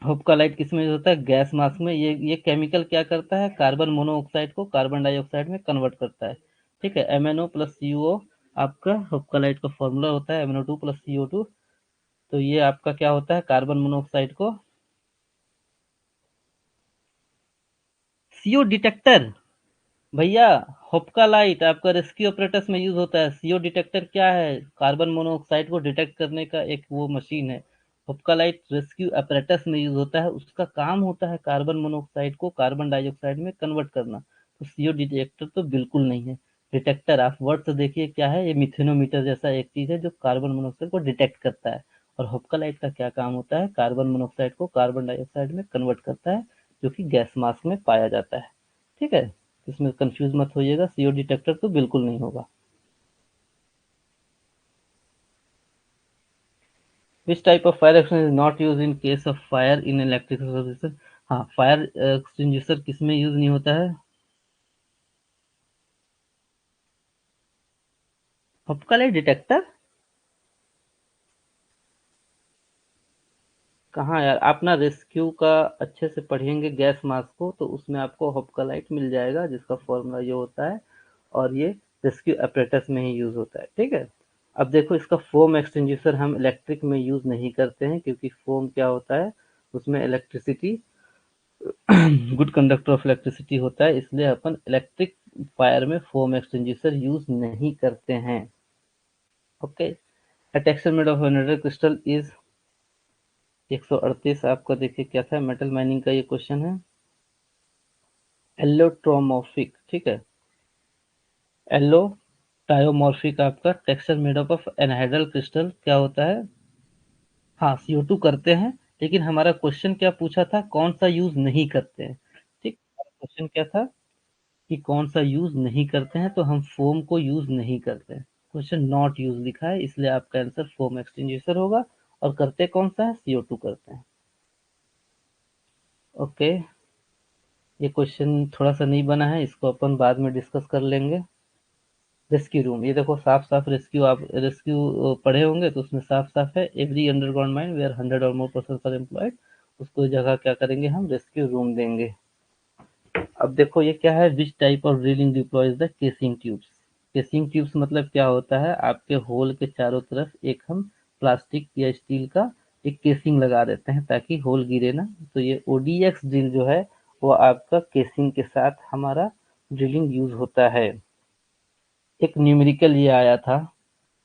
हुक्का लाइट किसमें यूज होता है, गैस मास्क में। ये केमिकल क्या करता है, कार्बन मोनोऑक्साइड को कार्बन डाइऑक्साइड में कन्वर्ट करता है। ठीक है, MnO प्लस CO आपका हुक्का लाइट का फॉर्मूला होता है, MnO2 प्लस CO2। तो ये आपका क्या होता है, कार्बन मोनोऑक्साइड को। CO डिटेक्टर भैया, हुक्का लाइट आपका रेस्क्यू ऑपरेटर्स में यूज होता है। CO डिटेक्टर क्या है, कार्बन मोनोऑक्साइड को डिटेक्ट करने का एक वो मशीन है। हुक्का लाइट रेस्क्यू apparatus में यूज होता है। उसका काम होता है कार्बन मोनोऑक्साइड को कार्बन डाइऑक्साइड में कन्वर्ट करना। तो CO डिटेक्टर तो बिल्कुल नहीं है। डिटेक्टर आप वर्ड से देखिए क्या है, ये मिथेनोमीटर जैसा एक चीज है जो कार्बन मोनोऑक्साइड को डिटेक्ट करता है। और हुक्का लाइट का क्या काम होता है, कार्बन मोनोऑक्साइड को कार्बन डाइऑक्साइड में कन्वर्ट करता है, जो कि गैस मास्क में पाया जाता है। ठीक है, इसमें कंफ्यूज मत होइएगा, CO डिटेक्टर तो बिल्कुल नहीं होगा। विच type of fire extinguisher is not use in case of fire in electrical services. हाँ, फायर एक्सटिंग्विशर किस में यूज नहीं होता है, हॉपका लाइट डिटेक्टर। कहाँ यार, आप ना रेस्क्यू का अच्छे से पढ़ेंगे गैस मास्क को, तो उसमें आपको हॉपका लाइट मिल जाएगा, जिसका फॉर्मूला ये होता है। और ये रेस्क्यू apparatus में ही यूज होता है। ठीक है। अब देखो, इसका फोम एक्सटिंग्विशर हम इलेक्ट्रिक में यूज नहीं करते हैं, क्योंकि फोम क्या होता है, उसमें electricity good conductor of electricity होता है, इसलिए अपन इलेक्ट्रिक फायर में फोम एक्सटिंग्विशर यूज नहीं करते हैं। Okay. A texture made of anhedral crystal is 138। आपका देखिए क्या था, मेटल माइनिंग का ये क्वेश्चन है। एल्लोट्रोमॉर्फिक। ठीक है, एल्लो टायोमॉर्फिक आपका texture made up of anhedral crystal क्या होता है। हाँ, CO2 करते हैं। लेकिन हमारा क्वेश्चन क्या पूछा था, कौन सा यूज नहीं करते हैं। ठीक, क्वेश्चन क्या था कि कौन सा यूज नहीं करते हैं, तो हम फोम को यूज नहीं करते हैं। क्वेश्चन नॉट यूज लिखा है, इसलिए आपका आंसर फोम एक्सटिंग्विशर होगा। और करते कौन सा है, CO2 करते हैं। ओके। ये क्वेश्चन थोड़ा सा नहीं बना है, इसको अपन बाद में डिस्कस कर लेंगे। रेस्क्यू रूम, ये देखो साफ साफ रेस्क्यू, आप रेस्क्यू पढ़े होंगे तो उसमें साफ साफ है, एवरी अंडरग्राउंड माइन वेयर 100 और मोर पर्सन आर एम्प्लॉयड। उसको जगह क्या करेंगे, हम रेस्क्यू रूम देंगे। अब देखो ये क्या है, which type of drilling deploys the casing tubes. Casing tubes मतलब क्या होता है, आपके होल के चारों तरफ एक हम प्लास्टिक या स्टील का एक केसिंग लगा देते हैं ताकि होल गिरे ना। तो ये ओडीएक्स ड्रिल जो है वो आपका केसिंग के साथ हमारा ड्रिलिंग यूज होता है। एक न्यूमेरिकल ये आया था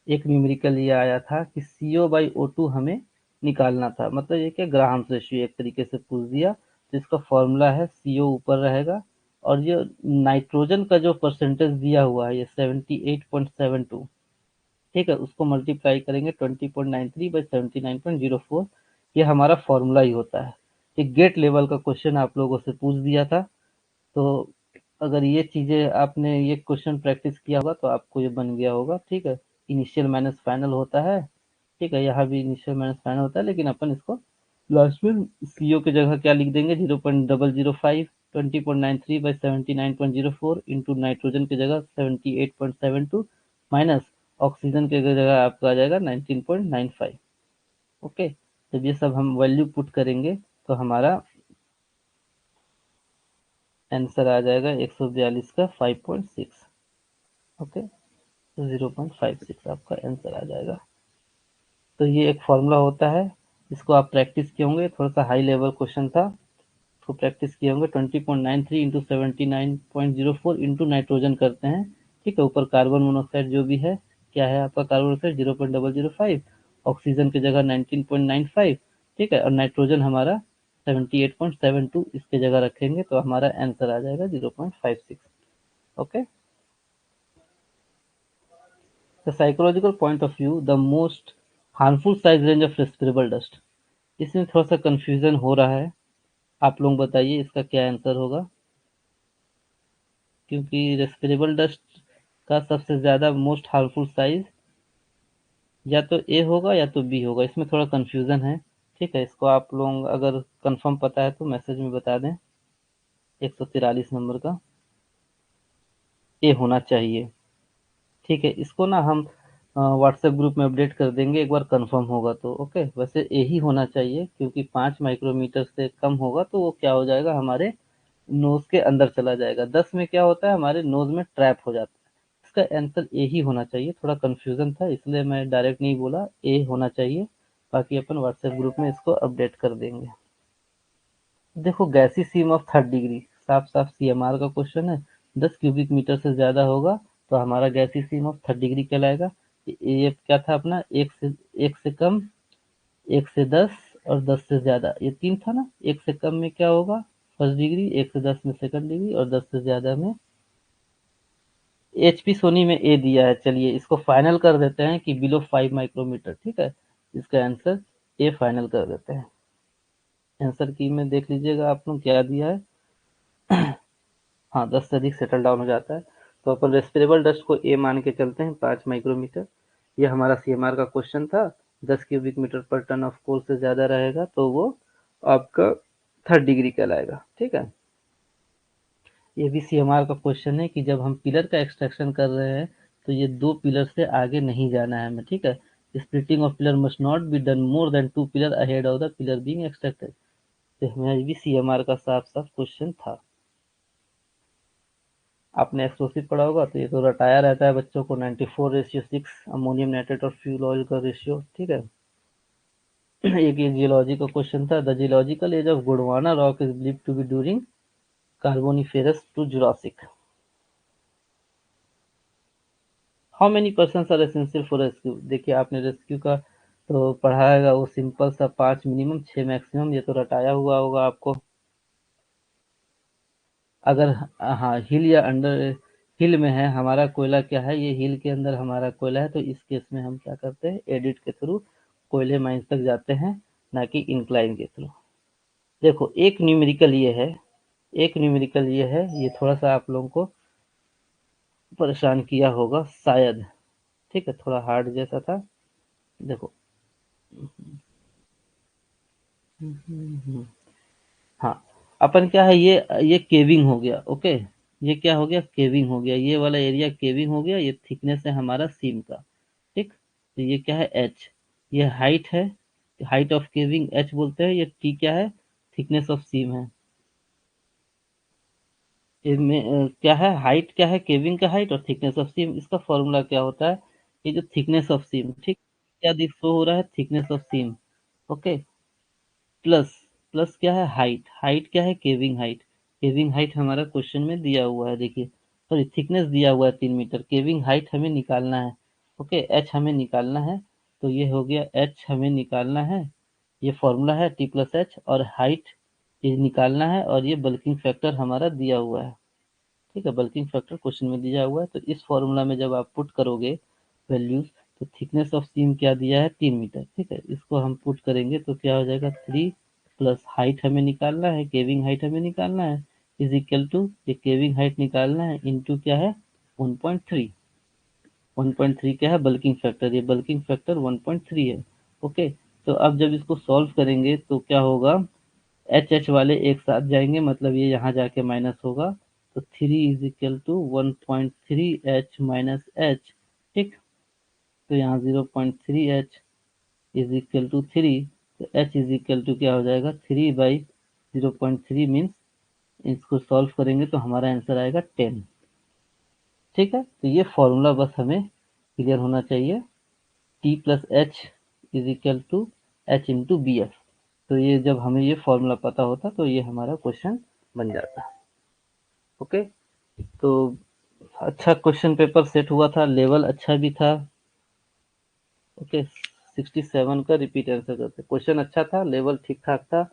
एक न्यूमेरिकल ये आया था कि CO/O2 हमें निकालना था, मतलब ये क्या ग्राहम्स रेशियो एक तरीके से पूछ दिया। तो इसका फॉर्मूला है CO ऊपर रहेगा और ये नाइट्रोजन का जो परसेंटेज दिया हुआ है ये 78.72, ठीक है, उसको मल्टीप्लाई करेंगे 20.93/79.04, ये हमारा फॉर्मूला ही होता है। एक गेट लेवल का क्वेश्चन आप लोगों से पूछ दिया था, तो अगर ये चीजें आपने ये क्वेश्चन प्रैक्टिस किया होगा तो आपको ये बन गया होगा, ठीक है। इनिशियल माइनस फाइनल होता है, ठीक है, यहाँ भी इनिशियल माइनस फाइनल होता है, लेकिन अपन इसको लास्ट में सीओ की जगह क्या लिख देंगे 0.005 20.93/79.04 इंटू नाइट्रोजन की जगह 78.72 माइनस ऑक्सीजन की जगह आपका आ जाएगा 19.95। ओके, जब ये सब हम वैल्यू पुट करेंगे तो हमारा आंसर आ जाएगा 142 का 5.6। ओके, तो 0.56 आपका आंसर आ जाएगा। तो ये एक फॉर्मूला होता है, इसको आप प्रैक्टिस किए होंगे, थोड़ा सा हाई लेवल क्वेश्चन था, तो प्रैक्टिस किए होंगे। 20.93 इंटू 79.04 इंटू नाइट्रोजन करते हैं, ठीक है, ऊपर कार्बन मोनोऑक्साइड जो भी है, क्या है आपका कार्बन मोनोऑक्साइड 0.005, ऑक्सीजन की जगह 19.95, ठीक है, और नाइट्रोजन हमारा 78.72 इसके जगह रखेंगे तो हमारा आंसर आ जाएगा 0.56। Okay, the psychological point of view the most harmful size range of respirable dust. इसमें थोड़ा सा कंफ्यूजन हो रहा है, आप लोग बताइए इसका क्या आंसर होगा, क्योंकि रेस्पिरेबल डस्ट का सबसे ज्यादा मोस्ट हार्मफुल साइज या तो ए होगा या तो बी होगा, इसमें थोड़ा कंफ्यूजन है, ठीक है। इसको आप लोग अगर कंफर्म पता है तो मैसेज में बता दें। 143 नंबर का ए होना चाहिए, ठीक है। इसको ना हम व्हाट्सएप ग्रुप में अपडेट कर देंगे एक बार कंफर्म होगा तो। ओके, वैसे ए ही होना चाहिए क्योंकि 5 माइक्रोमीटर से कम होगा तो वो क्या हो जाएगा, हमारे नोज के अंदर चला जाएगा। 10 में क्या होता है, हमारे नोज में ट्रैप हो जाता है। इसका आंसर ए ही होना चाहिए, थोड़ा कंफ्यूजन था इसलिए मैं डायरेक्ट नहीं बोला, ए होना चाहिए। बाकी अपन व्हाट्सएप ग्रुप में इसको अपडेट कर देंगे। देखो गैसी सीम ऑफ 3rd डिग्री, साफ साफ सीएमआर का क्वेश्चन है, 10 क्यूबिक मीटर से ज्यादा होगा तो हमारा गैसी सीम ऑफ 3rd डिग्री कहलाएगा। ये क्या था अपना, एक से कम, 1 से 10 और 10 से ज्यादा, ये तीन था ना। 1 से कम में क्या होगा, 1st डिग्री, 1 से 10 में 2nd डिग्री और 10 से ज्यादा में। एचपी सोनी में ए दिया है, चलिए इसको फाइनल कर देते हैं कि बिलो 5 माइक्रोमीटर, ठीक है। इसका आंसर ए फाइनल कर देते हैं। आंसर की में देख लीजिएगा आप लोग क्या दिया है। हाँ, 10 से अधिक सेटल डाउन हो जाता है, तो अपन रेस्पिरेबल डस्ट को ए मान के चलते हैं, 5 माइक्रोमीटर। ये हमारा सीएमआर का क्वेश्चन था। 10 क्यूबिक मीटर पर टन ऑफ कोल से ज्यादा रहेगा तो वो आपका 3rd डिग्री कहलाएगा, ठीक है। ये भी सीएमआर का क्वेश्चन है कि जब हम पिलर का एक्सट्रैक्शन कर रहे हैं तो ये 2 पिलर से आगे नहीं जाना है हमें, ठीक है। Splitting of pillar must not be done more than 2 pillar ahead of the pillar being extracted. तो हमें भी सीएमआर का साफ साफ क्वेश्चन था। आपने एक्सप्लोसिव पढ़ा होगा तो ये तो रटाया रहता है बच्चों को, 94:6 अमोनियम नाइट्रेट और फ्यूल ऑयल का रेशियो, ठीक है। एक ये जियोलॉजी का क्वेश्चन था, the geological age of Gondwana rock is believed to be during carboniferous to jurassic. How many person are essential for rescue, देखिए आपने रेस्क्यू का तो पढ़ा है, वो सिंपल सा 5 मिनिमम 6 मैक्सिमम, ये तो रटाया हुआ होगा आपको। अगर हाँ हिल या अंडर हिल में है हमारा कोयला, क्या है ये हिल के अंदर हमारा कोयला है, तो इस केस में हम क्या करते हैं, एडिट के थ्रू कोयले माइंस तक जाते हैं, ना कि इंक्लाइन के थ्रू। देखो एक न्यूमेरिकल ये है, ये थोड़ा सा आप लोगों को परेशान किया होगा शायद, ठीक है, थोड़ा हार्ड जैसा था। देखो, हाँ, अपन क्या है, ये केविंग हो गया, ओके। ये क्या हो गया, केविंग हो गया, ये वाला एरिया केविंग हो गया, ये थिकनेस है हमारा सीम का, ठीक। तो ये क्या है, एच, ये हाइट है, हाइट ऑफ केविंग एच बोलते हैं। ये टी क्या है, थिकनेस ऑफ सीम है। इसमें क्या है, हाइट क्या है, केविंग का हाइट और थिकनेस ऑफ सीम, इसका फॉर्मूला क्या होता है, ये जो थिकनेस ऑफ सीम, ठीक, क्या दिख शो हो रहा है, thickness of seam, okay, plus, plus क्या है, हाइट, हाइट क्या है, केविंग हाइट, केविंग हाइट हमारा क्वेश्चन में दिया हुआ है, देखिए, सॉरी थिकनेस दिया हुआ है 3 मीटर, केविंग हाइट हमें निकालना है, ओके, एच हमें निकालना है, तो ये हो गया एच हमें निकालना है, ये फॉर्मूला है टी प्लस एच, और हाइट ये निकालना है, और ये बल्किंग फैक्टर हमारा दिया हुआ है, ठीक है, बल्किंग फैक्टर क्वेश्चन में दिया हुआ है, तो इस फॉर्मूला में जब आप पुट करोगे वैल्यूज, तो थिकनेस ऑफ सीम क्या दिया है, 3 मीटर, ठीक है, इसको हम पुट करेंगे तो क्या हो जाएगा, 3 प्लस हाइट हमें निकालना है, केविंग हाइट हमें निकालना है, इज इक्वल टू, ये केविंग हाइट निकालना है इंटू क्या है, 1.3, 1.3 क्या है, बल्किंग फैक्टर, ये बल्किंग फैक्टर 1.3 है, ओके, तो अब जब इसको सॉल्व करेंगे तो क्या होगा, एच एच वाले एक साथ जाएंगे, मतलब ये यहाँ जाके माइनस होगा, तो 3 = 1.3 एच माइनस एच, ठीक, तो यहाँ 0.3 एच इज इक्वल टू 3, तो एच इज इक्वल टू क्या हो जाएगा, 3/0.3 मीन्स, इसको सॉल्व करेंगे तो हमारा आंसर आएगा 10, ठीक है, तो ये फॉर्मूला बस हमें क्लियर होना चाहिए, T plus H is equal to H into B F, तो ये जब हमें ये फॉर्मूला पता होता तो ये हमारा क्वेश्चन बन जाता, ओके, तो अच्छा क्वेश्चन पेपर सेट हुआ था, लेवल अच्छा भी था, ओके, 67 का रिपीट आंसर करते, क्वेश्चन अच्छा था, लेवल ठीक ठाक था,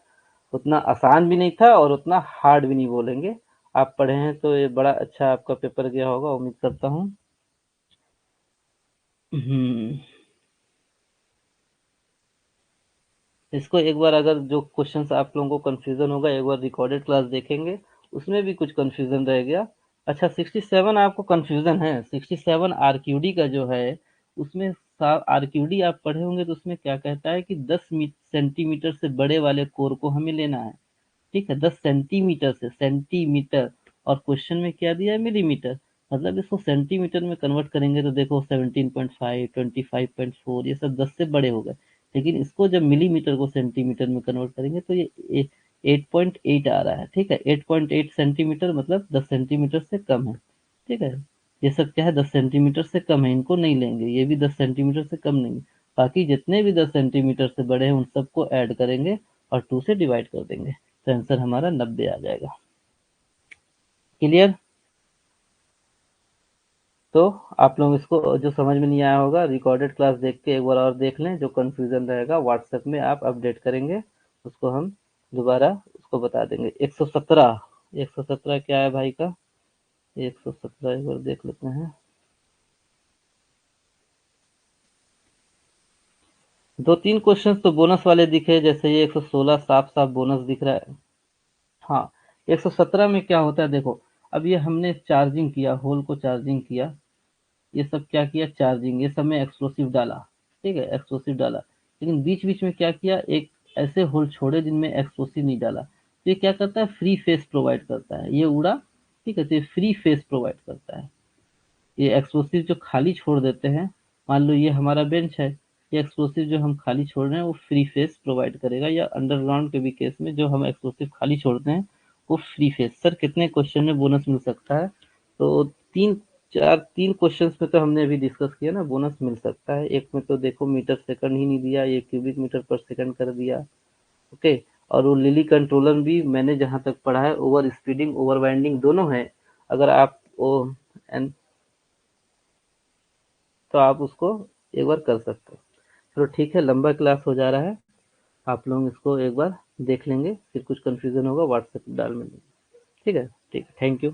उतना आसान भी नहीं था और उतना हार्ड भी नहीं बोलेंगे, आप पढ़े हैं तो ये बड़ा अच्छा आपका पेपर गया होगा, उम्मीद करता हूँ। हम्म, इसको एक बार, अगर जो क्वेश्चंस आप लोगों को कंफ्यूजन होगा, एक बार रिकॉर्डेड क्लास देखेंगे, उसमें भी कुछ कंफ्यूजन रह गया। अच्छा, 67 आपको कंफ्यूजन है, 67 आरक्यूडी का जो है, उसमें आरक्यूडी आप पढ़े होंगे तो उसमें क्या कहता है कि 10 सेंटीमीटर से बड़े वाले कोर को हमें लेना है, ठीक है, 10 सेंटीमीटर से, सेंटीमीटर, और क्वेश्चन में क्या दिया है, मिलीमीटर, मतलब इसको सेंटीमीटर में कन्वर्ट करेंगे तो देखो 17.5, 25.4, ये सब 10 से बड़े हो गए, लेकिन इसको जब मिलीमीटर को सेंटीमीटर में कन्वर्ट करेंगे तो ये 8.8 आ रहा है, ठीक है, 8.8 सेंटीमीटर मतलब 10 सेंटीमीटर से कम है, ठीक है, ये सब क्या है, 10 सेंटीमीटर से कम है, इनको नहीं लेंगे, ये भी 10 सेंटीमीटर से कम नहीं, बाकी जितने भी 10 सेंटीमीटर से बड़े हैं उन सबको ऐड करेंगे और 2 से डिवाइड कर देंगे, तो आंसर हमारा 90 आ जाएगा, क्लियर, तो आप लोग इसको जो समझ में नहीं आया होगा, रिकॉर्डेड क्लास देख के एक बार और देख लें, जो कंफ्यूजन रहेगा व्हाट्सएप में आप अपडेट करेंगे, उसको हम दोबारा उसको बता देंगे। 117, 117 क्या है भाई का, 117 एक बार देख लेते हैं, दो तीन क्वेश्चन तो बोनस वाले दिखे, जैसे ये 116 साफ साफ बोनस दिख रहा है, हाँ, 117 में क्या होता है देखो, अब ये हमने चार्जिंग किया, होल को चार्जिंग किया, ये सब क्या किया, चार्जिंग, ये सब में एक्सप्लोसिव डाला, ठीक है, एक्सप्लोसिव डाला, लेकिन बीच बीच में क्या किया, एक ऐसे होल छोड़े जिनमें एक्सप्लोसिव नहीं डाला, तो ये क्या करता है, फ्री फेस प्रोवाइड करता है, ये उड़ा, ठीक है, तो ये फ्री फेस प्रोवाइड करता है, ये एक्सप्लोसिव जो खाली छोड़ देते हैं, मान लो ये हमारा बेंच है, ये एक्सप्लोसिव जो हम खाली छोड़ रहे हैं वो फ्री फेस प्रोवाइड करेगा, या अंडरग्राउंड के भी केस में जो हम एक्सप्लोसिव खाली छोड़ते हैं वो फ्री फेस, सर कितने क्वेश्चन में बोनस मिल सकता है, तो तीन क्वेश्चंस में तो हमने अभी डिस्कस किया ना, बोनस मिल सकता है, एक में तो देखो मीटर सेकंड ही नहीं दिया, ये क्यूबिक मीटर पर सेकंड कर दिया, ओके, और वो लिली कंट्रोलर भी मैंने जहां तक पढ़ा है, ओवर स्पीडिंग ओवर वाइंडिंग दोनों है, अगर आप वो एन तो आप उसको एक बार कर सकते हो, चलो ठीक है, लंबा क्लास हो जा रहा है, आप लोग इसको एक बार देख लेंगे, फिर कुछ कंफ्यूजन होगा व्हाट्सएप डाल में, ठीक है, ठीक है, थैंक यू।